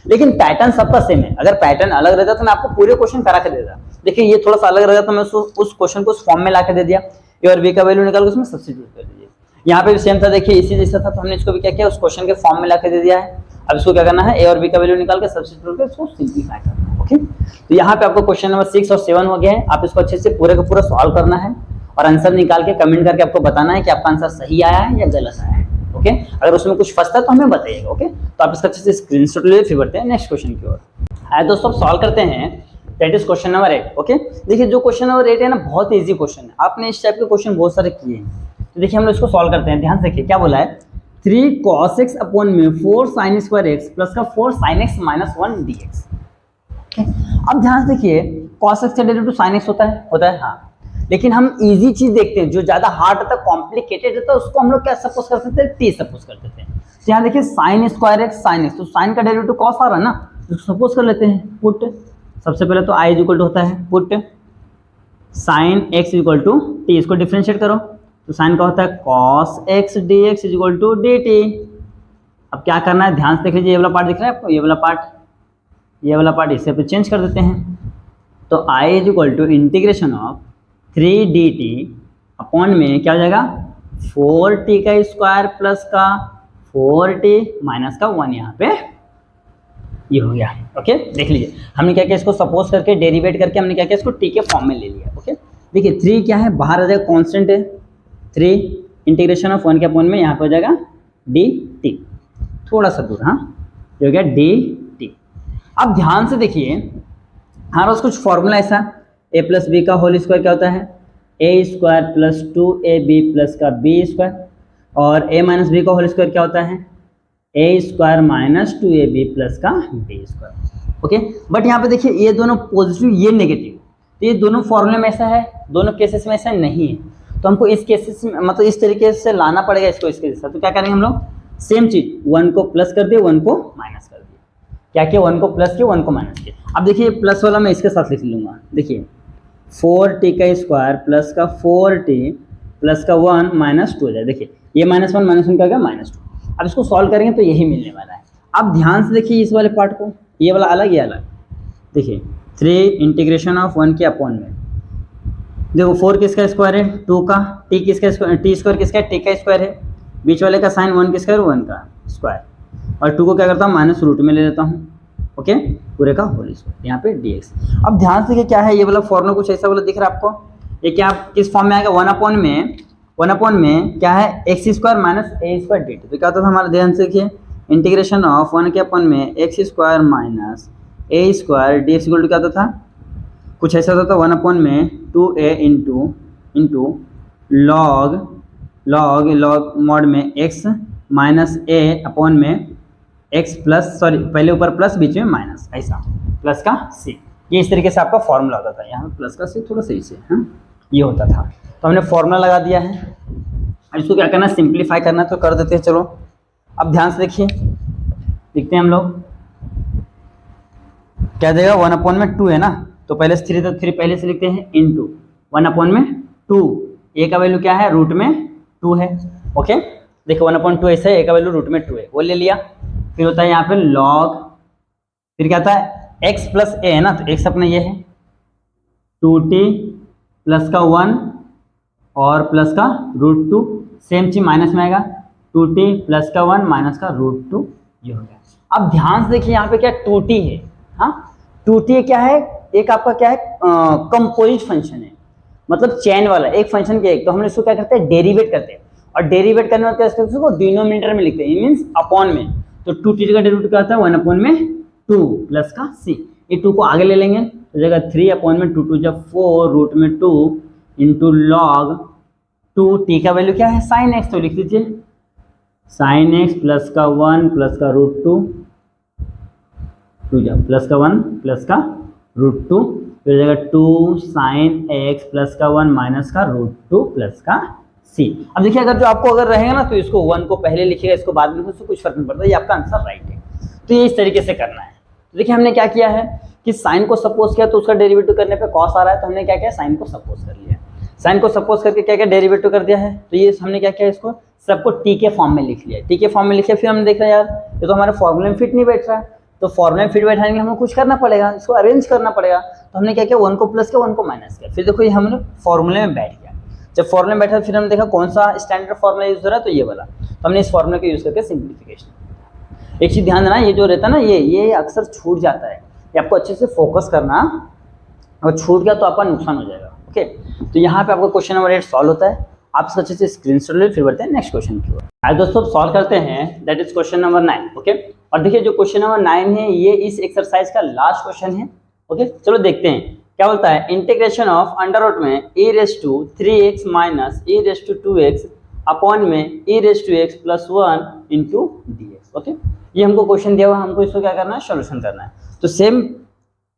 लेकिन पैटर्न सबका सेम है। अगर पैटर्न अलग रहता तो मैं आपको पूरे क्वेश्चन करा के देता, देखिए ये थोड़ा सा अलग रहता तो मैं उस क्वेश्चन को उस फॉर्म में ला के दे दिया, ए और बी का वैल्यू निकाल के उसमें सब्स्टिट्यूट कर दीजिए। यहाँ पे भी सेम था, देखिए इसी जैसा था, तो हमने इसको भी क्या किया, उस क्वेश्चन के फॉर्म में ला के दे दिया है। अब इसको क्या करना है, ए और बी का वैल्यू निकाल के सब्स्टिट्यूट करके इसको सिंप्लीफाई करना है। ओके, तो यहाँ पे आपको क्वेश्चन नंबर 6 और 7 हो गया है, आप इसको अच्छे से पूरे का पूरा सॉल्व करना है और आंसर निकाल के कमेंट करके आपको बताना है कि आपका आंसर सही आया है या गलत आया है। ओके, अगर उसमें कुछ फंसता है तो हमें बताइएगा। ओके, तो आप इसका अच्छे से स्क्रीनशॉट ले, फिर बढ़ते हैं नेक्स्ट क्वेश्चन की ओर। आइए दोस्तों, सॉल्व करते हैं, that is question number 8। Okay, देखिए जो क्वेश्चन नंबर 8 है ना, बहुत इजी क्वेश्चन है, आपने इस टाइप के क्वेश्चन बहुत सारे किए हैं, तो देखिए हम लोग इसको सॉल्व करते हैं। ध्यान से देखिए क्या बोला है, 3 cos x अपॉन में 4 sin स्क्वायर x प्लस का 4 sin x माइनस 1 dx। अब ध्यान से देखिए, cos x का डेरिवेटिव sin x होता है हाँ, लेकिन हम इजी चीज देखते हैं, जो ज्यादा हार्ड रहता है, कॉम्प्लिकेटेड रहता है, उसको हम लोग क्या सपोज कर सकते हैं, t सपोज कर देते हैं। तो यहाँ देखिए sin square x sin x, तो sin का डेरिवेटिव cos आ रहा है ना, तो सपोज कर लेते हैं पुट, सबसे पहले तो i इक्वल टू होता है put sin x equal to t, इसको डिफरेंशिएट करो, तो साइन का होता है cos x dx is equal to dt। अब क्या करना है, ध्यान से देख लीजिए, ये वाला पार्ट दिख रहा है आपको, ये वाला पार्ट इसे पे चेंज कर देते हैं, तो i is equal to integration of 3 dt upon में क्या हो जाएगा 4t का स्क्वायर प्लस का 4t माइनस का 1, यहाँ पे ये हो गया। ओके, देख लीजिए हमने क्या किया, इसको सपोज करके डेरिवेट करके हमने क्या किया, इसको t के फॉर्म में ले लिया। ओके, देखिए 3 क्या है, बाहर आ जाएगा कांस्टेंट है, 3 इंटीग्रेशन ऑफ 1 के अपॉन में यहाँ पे हो जाएगा dt, थोड़ा सा दूर, हाँ ये हो गया dt। अब ध्यान से देखिए, हमारे पास कुछ फॉर्मूला ऐसा, a प्लस बी का होल स्क्वायर क्या होता है, a square plus 2ab plus का b स्क्वायर, और a माइनस बी का होल स्क्वायर क्या होता है, a square minus 2ab plus का b स्क्वायर। ओके, बट यहाँ पे देखिए ये दोनों पॉजिटिव, ये नेगेटिव, तो ये दोनों फॉर्मूले में ऐसा है, दोनों केसेस में ऐसा नहीं है, तो हमको इस केसेस में मतलब इस तरीके से लाना पड़ेगा इसको इसके जैसा। तो क्या करेंगे हम लोग, सेम चीज 1 को प्लस कर दिए, 1 को माइनस कर दिए, क्या किया 1 को प्लस किया, 1 को माइनस किया। अब देखिए प्लस वाला मैं इसके साथ लिख लूंगा, देखिए 4t का स्क्वायर प्लस का 4t प्लस का 1 माइनस 2 हो जाए, देखिए ये -1 -1 क्या हो गया -2। अब इसको सॉल्व करेंगे तो यही मिलने वाला है। अब ध्यान से देखिए इस वाले पार्ट को, ये वाला अलग, ये अलग, देखिए 3 इंटीग्रेशन ऑफ 1 के अपॉन में, देखो 4 किसका स्क्वायर है, 2 का, t किसका स्क्वायर, t स्क्वायर किसका है, t का स्क्वायर है, बीच वाले का साइन 1 किसका है, 1 का स्क्वायर, और 2 को क्या करता हूँ माइनस रूट में ले लेता हूँ। ओके, पूरे का होल स्क्वायर, यहाँ पे dx। अब ध्यान से क्या है, ये वाला फॉर्मूला कुछ ऐसा वाला दिख रहा है आपको, ये क्या किस फॉर्म में आएगा, 1 अपॉन में वन अपॉन में क्या है X square minus A square D T. तो क्या होता था हमारा, ध्यान से देखिए, इंटीग्रेशन ऑफ वन के अपॉन में X square minus A square D X equal to क्या होता था, कुछ ऐसा होता था वन अपॉन में 2a इंटू लॉग मॉड में x माइनस ए अपॉन में x प्लस, सॉरी पहले ऊपर प्लस बीच में माइनस, ऐसा प्लस का c। ये इस तरीके से आपका फॉर्मूला होता था, यहाँ प्लस का c थोड़ा सही से ये होता था। तो हमने फॉर्मूला लगा दिया है, अब इसको क्या करना है, सिंप्लीफाई करना है, तो कर देते हैं। चलो अब ध्यान से देखिए, देखते हैं हम लोग क्या देगा, वन अपॉन में 2 है ना, तो पहले से 3 तो 3 पहले से लिखते हैं इंटू वन अपॉन में 2, ए का वैल्यू क्या है, रूट में 2 है। ओके, देखो 1/2 ऐसे है, ए का वैल्यू रूट में 2 है, वो ले लिया। फिर होता है यहाँ पे लॉग, फिर क्या आता है x प्लस ए है ना, तो x अपना ये है 2t प्लस का 1 और प्लस का √2, सेम चीज माइनस में आएगा 2t प्लस का 1 माइनस का √2, ये हो गया। अब ध्यान से देखिए यहाँ पे क्या 2t है, हाँ 2t क्या है, एक आपका क्या है कंपोजिट फंक्शन है, मतलब चेन वाला एक फंक्शन के एक, तो हम इसको क्या करते हैं डेरिवेट करते हैं, और डेरिवेट करने में उसको डिनोमिनेटर में लिखते हैं, मींस अपॉन में। तो 2t का डेरिवेटिव क्या होता है 1/2 प्लस का c, ये 2 को आगे ले लेंगे तो जगह 3/2 जब 4 रूट में 2 इंटू लॉग 2t का वैल्यू क्या है sin x, तो लिख दीजिए sin x प्लस का 1 प्लस का √2 प्लस का 1 प्लस का √2, फिर जगह 2 sin x प्लस का 1 माइनस का √2 प्लस का c। अब देखिए अगर जो आपको अगर रहेगा ना, तो इसको 1 को पहले लिखिएगा, इसको बाद में लिखो, उससे कुछ फर्क नहीं पड़ता, ये आपका आंसर राइट है। तो ये इस तरीके से करना है। तो देखिए हमने क्या किया है कि साइन को सपोज किया, तो उसका डेरिवेटिव करने पे कॉस आ रहा है, तो हमने क्या किया साइन को सपोज कर लिया, साइन को सपोज करके क्या क्या डेरिवेटिव कर दिया है। तो ये हमने क्या किया, इसको सबको टी के फॉर्म में लिख लिया, टी के फॉर्म में लिखे। फिर हमने देखा यार ये तो हमारे फॉर्मूले में फिट नहीं बैठ रहा है, तो फॉर्मूले में फिट बैठाने के लिए हमें कुछ करना पड़ेगा, इसको अरेंज करना पड़ेगा। तो हमने क्या किया 1 को प्लस किया 1 को माइनस किया, फिर देखो ये हमने फॉर्मूले में बैठ गया। जब फॉर्मूले में बैठा फिर हमने देखा कौन सा स्टैंडर्ड फॉर्मूला यूज हो रहा है, तो ये वाला, तो हमने इस फॉर्मूले को यूज करके सिंप्लीफिकेशन। एक चीज ध्यान देना, ये जो रहता है ना ये अक्सर छूट जाता है, ये आपको अच्छे से फोकस करना, अगर छूट गया तो आपका नुकसान हो जाएगा। ओके, तो यहाँ पे आपका क्वेश्चन नंबर 8 सॉल्व होता है, आप इसको अच्छे से स्क्रीनशॉट ले, फिर बढ़ते हैं नेक्स्ट क्वेश्चन की ओर। आज दोस्तों सॉल्व करते हैं, that is question number 9। Okay, और देखिए जो क्वेश्चन नंबर 9 है ये इस एक्सरसाइज का लास्ट क्वेश्चन है। ओके, चलो देखते हैं क्या बोलता है। इंटीग्रेशन ऑफ अंडर रूट में e3x माइनस e2x अपॉन में e(x + 1 इंटू dx। ओके, ये हमको क्वेश्चन दिया हुआ, हमको इसको क्या करना है, सोल्यूशन करना है। तो सेम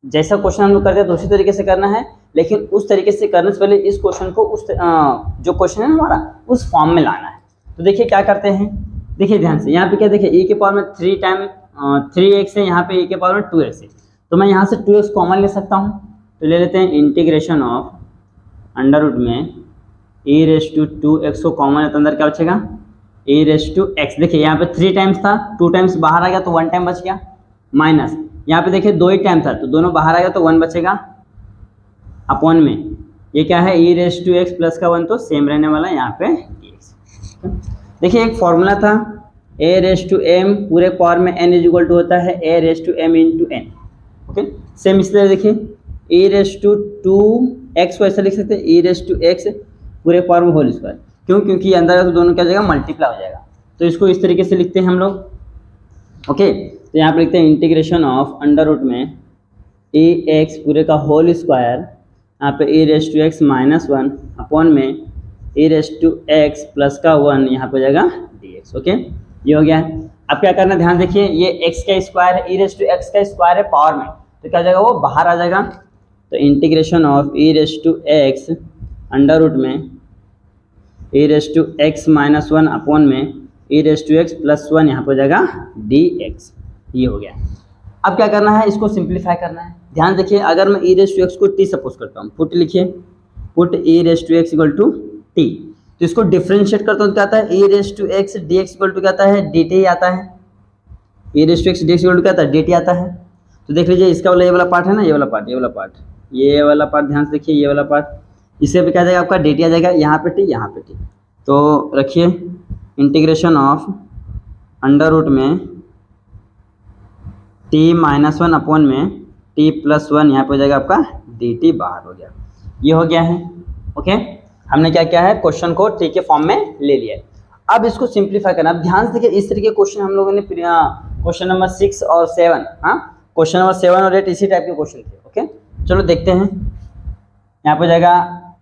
जैसा क्वेश्चन हम लोग करते हैं दूसरी तरीके से करना है, लेकिन उस तरीके से करने से पहले इस क्वेश्चन को उस जो क्वेश्चन है हमारा उस फॉर्म में लाना है। तो देखिए क्या करते हैं, देखिए ध्यान से, यहाँ पे क्या देखिए e के पावर में 3x है, यहाँ पे e के पावर में 2x है, तो मैं यहाँ से 2x कॉमन ले सकता हूँ, तो ले लेते हैं इंटीग्रेशन ऑफ अंडर रूट में e2x को कॉमन है, तो अंदर क्या बचेगा e(x)। देखिए यहाँ पे 3 टाइम्स था, 2 टाइम्स बाहर आ गया तो 1 टाइम बच गया, माइनस यहाँ पे देखिए 2 ही टाइम था, तो दोनों बाहर आ गया तो 1 बचेगा, अपॉन में ये क्या है e(x + का 1, तो सेम रहने वाला है यहाँ पे dx। देखिए एक फॉर्मूला था a(m) पूरे पावर में n = होता है a(m) × n। ओके, सेम इसलिए देखिए e(2x) को ऐसा लिख सकते हैं e(x) पूरे पावर में होल स्क्वायर, क्यों, क्योंकि अंदर तो दोनों क्या जाएगा मल्टीप्लाई हो जाएगा, तो इसको इस तरीके से लिखते हैं हम लोग। ओके, तो यहाँ पे लिखते हैं इंटीग्रेशन ऑफ अंडर रूट में e(x) पूरे का होल स्क्वायर, यहाँ पे e(x - 1 अपॉन में e(x + का 1 यहाँ पे हो जाएगा dx। ओके, ये हो गया। अब क्या करना है, ध्यान देखिए, ये x का स्क्वायर है, e(x) का स्क्वायर है पावर में, तो क्या हो जाएगा वो बाहर आ जाएगा। तो integration of e(x) under root में e(x - 1 अपॉन में e(x + 1 यहाँ पे हो जाएगा dx। ये हो गया। अब क्या करना है, इसको सिंप्लीफाई करना है। ध्यान देखिए, अगर मैं e(x) को t सपोज करता हूँ, पुट लिखिए, पुट e(x) = t, तो इसको डिफरेंशिएट करता हूँ, क्या आता है e(x) dx = क्या आता है dt आता है, e(x) dx = क्या आता है dt आता है। तो देख लीजिए इसका वाला ये वाला पार्ट है ना, ये वाला पार्ट, ये वाला पार्ट ध्यान से देखिए, ये वाला पार्ट, इससे पे क्या जाएगा आपका dt आ जाएगा, यहाँ पे t यहाँ पे t। तो रखिए इंटीग्रेशन ऑफ अंडर रूट में t - 1 अपॉन में t + 1 यहाँ पे हो जाएगा आपका dt, बाहर हो गया, ये हो गया है। ओके, हमने क्या किया है, क्वेश्चन को टी के फॉर्म में ले लिया है। अब इसको सिंप्लीफाई करना। अब ध्यान से देखिए, इस तरीके के क्वेश्चन हम लोगों ने क्वेश्चन नंबर 6 और 7, क्वेश्चन नंबर 7 और 8 इसी टाइप के क्वेश्चन थे। ओके, चलो देखते हैं। यहाँ पे जाएगा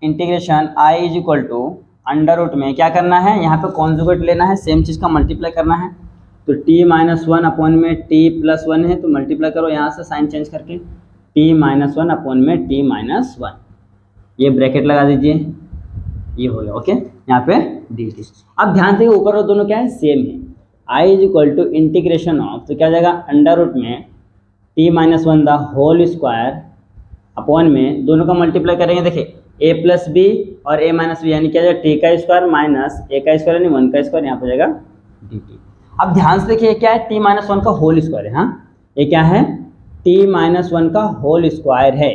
integration i is equal to under root में क्या करना है, यहाँ पे कॉन्जुगेट लेना है, सेम चीज़ का मल्टीप्लाई करना है। तो t माइनस वन अपॉन में t प्लस वन है, तो मल्टीप्लाई करो यहाँ से साइन चेंज करके, t माइनस वन अपॉन में t माइनस वन, ये ब्रैकेट लगा दीजिए, ये हो गया। ओके, यहाँ पे dt। अब ध्यान से ऊपर और दोनों क्या है, सेम है। i is equal to integration of, तो क्या जाएगा अंडर रूट में t minus one the whole square upon में दोनों का मल्टीप्लाई करेंगे। देखिए a प्लस बी और a माइनस बी, यानी क्या जाएगा t का स्क्वायर माइनस a का स्क्वायर यानी 1 का स्क्वायर, यहाँ पे जाएगा dt। अब ध्यान से देखिए क्या है, t माइनस वन का होल स्क्वायर है। हाँ, ये क्या है, t माइनस वन का होल स्क्वायर है,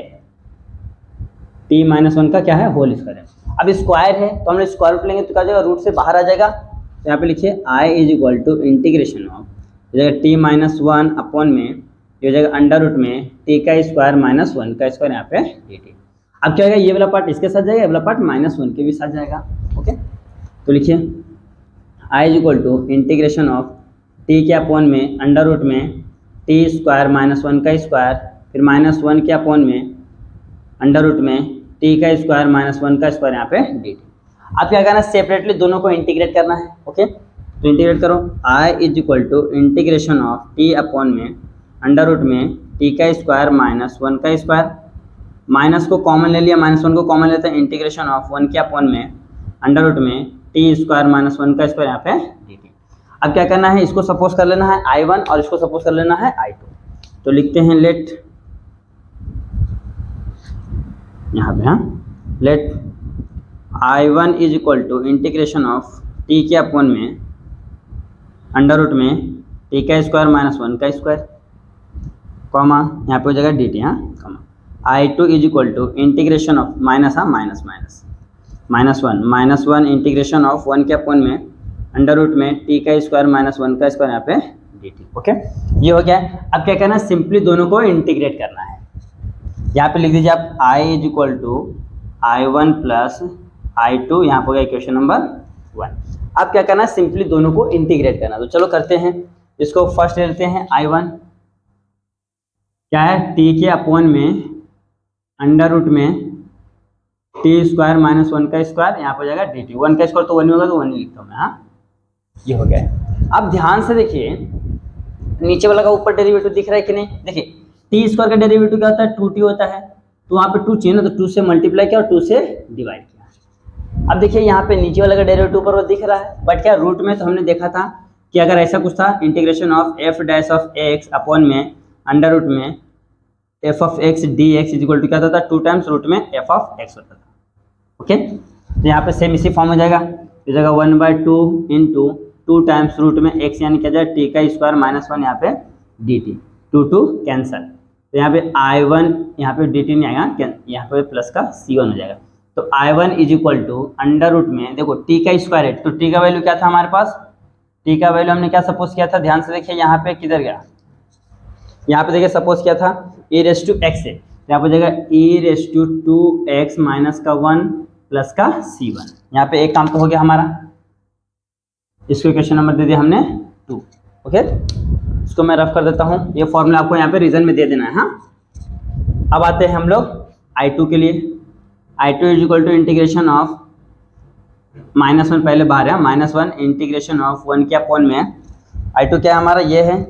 t माइनस वन का क्या है, होल स्क्वायर है। अब स्क्वायर है तो हमने स्क्वायर रूट लेंगे तो क्या जाएगा, रूट से बाहर आ जाएगा। तो यहाँ पे लिखिए i is equal to integration of, जाएगा t माइनस वन अपॉन में, ये हो जाएगा अंडर रूट में t का स्क्वायर माइनस 1 का स्क्वायर, यहाँ पे dt। अब क्या होगा, ये वाला पार्ट इसके साथ जाएगा, ये वाला पार्ट माइनस 1 के भी साथ जाएगा। ओके, तो लिखिए i is equal to integration of t के अपॉन में अंडर रूट में t स्क्वायर माइनस 1 का स्क्वायर, फिर माइनस 1 के अपॉन में अंडर रूट में t का स्क्वायर माइनस 1 का स्क्वायर, यहाँ पे dt। अब क्या करना है, सेपरेटली दोनों को इंटीग्रेट करना है। ओके, तो इंटीग्रेट करो, i is equal to integration of t upon में अंडर रूट में t का स्क्वायर माइनस 1 का स्क्वायर, माइनस को कॉमन ले लिया, माइनस 1 को कॉमन लेते हैं, इंटीग्रेशन ऑफ 1 के अपॉन में अंडर रूट में t स्क्वायर माइनस 1 का स्क्वायर, यहाँ पे dt। अब क्या करना है, इसको सपोज कर लेना है i1 और इसको सपोज कर लेना है i2। तो लिखते हैं लेट, यहाँ पे let i1 is equal to integration of t के अपॉन में अंडर रूट में t का स्क्वायर माइनस 1 का स्क्वायर, कॉमा यहाँ पे हो जाएगा dt, comma i2 is equal to integration of minus minus one integration of 1 के अपॉन में अंडर रूट में t का स्क्वायर माइनस 1 का स्क्वायर, यहाँ पे dt। ओके, ये हो गया। अब क्या करना है, सिंपली दोनों को इंटीग्रेट करना है। यहाँ पे लिख दीजिए आप i is equal to i1 plus i2, यहाँ पे हो गया इक्वेशन नंबर 1। अब क्या करना है, सिंपली दोनों को इंटीग्रेट करना। तो चलो करते हैं, इसको फर्स्ट ले लेते हैं i1, क्या है, t के अपॉन में अंडर रूट में t स्क्वायर माइनस 1 का स्क्वायर, यहाँ पर जाएगा dt। 1 का स्क्वायर तो 1 ही होगा, तो 1 ही लिखता हूँ मैं। हाँ, ये हो गया। अब ध्यान से देखिए, नीचे वाला का ऊपर डेरिवेटिव दिख रहा है कि नहीं। देखिए t स्क्वायर का डेरिवेटिव क्या होता है, 2t होता है, तो वहाँ पे 2 चाहिए ना, तो 2 से मल्टीप्लाई किया और 2 से डिवाइड किया। अब देखिए यहाँ पे नीचे वाला का डेरिवेटिव ऊपर वो दिख रहा है, बट क्या रूट में तो हमने देखा था कि अगर ऐसा कुछ था, integration of f dash of x upon में अंडर रूट में f of x dx is equal to क्या होता था, 2 टाइम्स रूट में f ऑफ x होता था। ओके, तो यहाँ पे सेम इसी फॉर्म हो जाएगा, इस जगह 1/2 इंटू 2 टाइम्स रूट में x, यानी क्या जाएगा t का स्क्वायर माइनस 1, यहाँ पे dt, 2 कैंसल, तो यहाँ पे i1 यहाँ पे dt नहीं आएगा, यहाँ पे प्लस का c1 हो जाएगा। तो i1 is equal to under root में, देखो t का स्क्वायर है, तो t का वैल्यू क्या था हमारे पास, t का वैल्यू हमने क्या सपोज किया था, ध्यान से देखिए यहाँ पे किधर गया, यहाँ पे देखिए सपोज किया था e रेस टू x है, यहाँ पे जाएगा e raise to 2x minus का 1 प्लस का c1। यहाँ पे एक काम तो हो गया हमारा, इसको इक्वेशन नंबर दे दिया हमने 2। ओके, इसको मैं रफ कर देता हूँ, ये फॉर्मूला आपको यहाँ पे रीजन में दे देना है। हाँ, अब आते हैं हम लोग i2 के लिए। i2 is equal to integration of -1, पहले बाहर है, -1 इंटीग्रेशन ऑफ 1 के अपॉन में i2 क्या है हमारा, ये है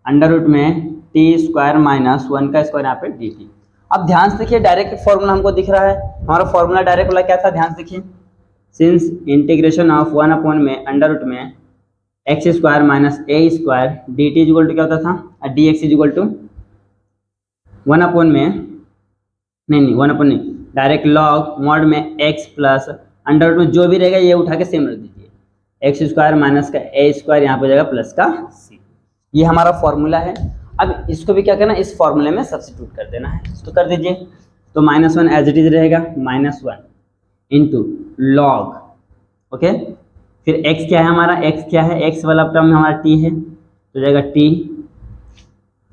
अंडर रूट में t स्क्वायर माइनस 1 का स्क्वायर, यहाँ पे dt। अब ध्यान से देखिए, डायरेक्ट फॉर्मूला हमको दिख रहा है, हमारा फॉर्मूला डायरेक्ट वाला क्या था, ध्यान से देखिए, सिंस इंटीग्रेशन ऑफ 1 अपॉन में अंडर रूट में x square minus a square dt is equal to क्या होता था, dx is equal to 1 upon में, नहीं 1 अपॉन नहीं, डायरेक्ट लॉग मॉड में x प्लस अंडर रूट में जो भी रहेगा ये उठा के सेम रख दीजिए, x स्क्वायर माइनस का a स्क्वायर, यहाँ पे जाएगा प्लस का c। ये हमारा फॉर्मूला है। अब इसको भी क्या करना है, इस फॉर्मूले में सब्स्टिट्यूट कर देना है, तो कर दीजिए। तो -1 एज इट इज रहेगा, -1 इंटू लॉग, ओके, फिर x क्या है हमारा, x क्या है, x वाला टर्म में हमारा t है, तो जाएगा t,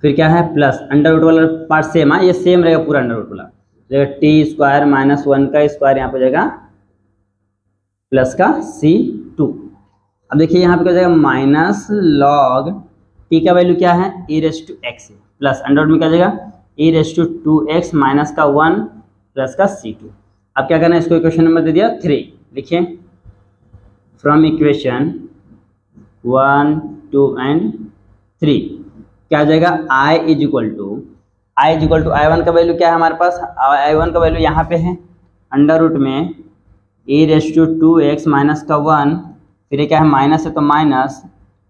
फिर क्या है प्लस अंडर रूट वाला पार्ट सेम है, ये सेम रहेगा पूरा अंडर रूट वाला, जाएगा t स्क्वायर माइनस 1 का स्क्वायर, यहाँ पे जाएगा प्लस का C2। अब देखिए यहाँ पे क्या हो जाएगा, माइनस लॉग t का वैल्यू क्या है, e रेस टू x है, प्लस अंडर रूट में क्या हो जाएगा e raise to 2x minus का 1 प्लस का C2। अब क्या करना है, इसको इक्वेशन नंबर दे दिया 3, लिखिए फ्रॉम इक्वेशन 1, 2 एंड 3 क्या आ जाएगा, i is equal to i1 का वैल्यू क्या है हमारे पास, i1 का वैल्यू यहाँ पे है अंडर रूट में e raise to 2x minus का 1, फिर ये क्या है माइनस है तो माइनस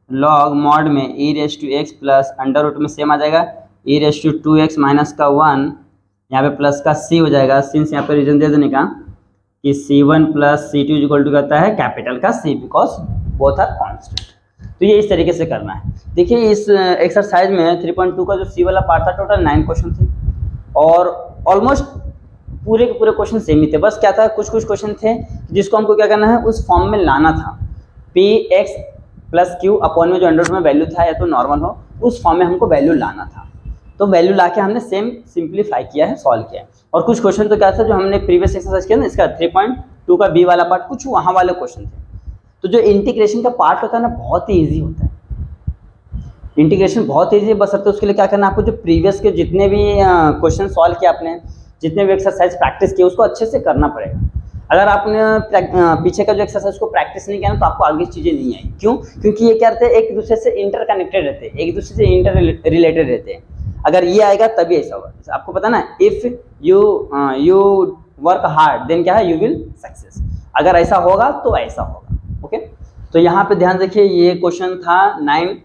लॉग मॉड में e raise to x plus under root में सेम आ जाएगा e raise to 2x minus का 1, यहाँ पे प्लस का c हो जाएगा, सिंस यहाँ पे रीजन दे देने का कि C1 plus C2 equal to कहता है कैपिटल का C, because both are constant. तो ये इस तरीके से करना है। देखिए इस एक्सरसाइज में 3.2 का जो C वाला पार्ट था, टोटल 9 क्वेश्चन थे और ऑलमोस्ट पूरे के पूरे क्वेश्चन सेम ही थे। बस क्या था, कुछ कुछ क्वेश्चन थे जिसको हमको क्या करना है, उस फॉर्म में लाना था, px प्लस क्यू अपॉन में जो अंडर रूट में वैल्यू था या तो नॉर्मल हो, उस फॉर्म में हमको वैल्यू लाना था। तो वैल्यू लाके हमने सेम सिंप्लीफाई किया है, सॉल्व किया है। और कुछ क्वेश्चन तो क्या था जो हमने प्रीवियस एक्सरसाइज किया ना, इसका 3.2 का बी वाला पार्ट, कुछ वहाँ वाले क्वेश्चन थे। तो जो इंटीग्रेशन का पार्ट होता है ना, बहुत ही ईजी होता है, इंटीग्रेशन बहुत ईजी है। बस अब तो उसके लिए क्या करना है, आपको जो प्रीवियस के जितने भी क्वेश्चन सॉल्व किए आपने, जितने भी एक्सरसाइज प्रैक्टिस किए, उसको अच्छे से करना पड़ेगा। अगर आपने पीछे का जो एक्सरसाइज को प्रैक्टिस नहीं किया ना, तो आपको आगे चीज़ें नहीं आई। क्यों? क्योंकि ये क्या रहते हैं, एक दूसरे से इंटरकनेक्टेड रहते हैं, एक दूसरे से इंटर रिलेटेड रहते हैं। अगर ये आएगा तभी ऐसा होगा। आपको पता ना, if you work hard then क्या है, यू विल सक्सेस। अगर ऐसा होगा तो ऐसा होगा। ओके, तो यहाँ पे ध्यान रखिए, ये क्वेश्चन था 9।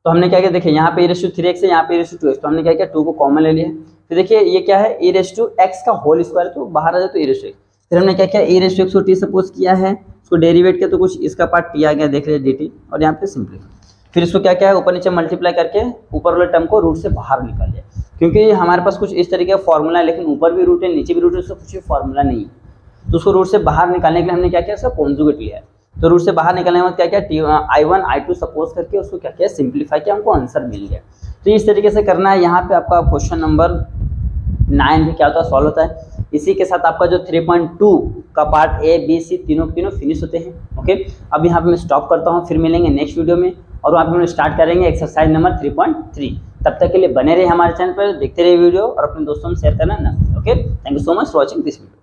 तो हमने क्या किया, देखिए यहाँ पे e⁻3x है, यहाँ पे e⁻2x, तो हमने क्या किया 2 को कॉमन ले लिया। फिर देखिए ये क्या है, e⁻x का होल स्क्वायर, तो बाहर आ जाए तो e⁻x। फिर हमने क्या किया, e⁻x को t सपोज किया है, उसको डेरिवेट किया तो कुछ इसका पार्ट t आ गया, देख लीजिए dt, और यहाँ पे सिंपलीफाई। फिर इसको क्या क्या है, ऊपर नीचे मल्टीप्लाई करके ऊपर वाले टर्म को रूट से बाहर निकाल लिया, क्योंकि हमारे पास कुछ इस तरीके का फॉर्मूला है, लेकिन ऊपर भी रूट है नीचे भी रूट है, उसका कुछ भी फॉर्मूला नहीं है। तो उसको रूट से बाहर निकालने के लिए हमने क्या किया, उसका कॉन्जुगेट लिया है। तो रूट से बाहर निकालने के बाद क्या किया, I1 I2 सपोज करके उसको क्या किया, सिंप्लीफाई किया, हमको आंसर मिल गया। तो इस तरीके से करना है। यहाँ पे आपका क्वेश्चन नंबर 9 भी क्या होता है, सॉल्व होता है। इसी के साथ आपका जो 3.2 का पार्ट A B C तीनों फिनिश होते हैं। ओके, अब यहाँ पे मैं स्टॉप करता हूँ, फिर मिलेंगे नेक्स्ट वीडियो में, और वहाँ पे हम स्टार्ट करेंगे एक्सरसाइज नंबर 3.3। तब तक के लिए बने रहे हमारे चैनल पर, देखते रहिए वीडियो और अपने दोस्तों में शेयर करना ना। Okay, thank you so much for watching this video.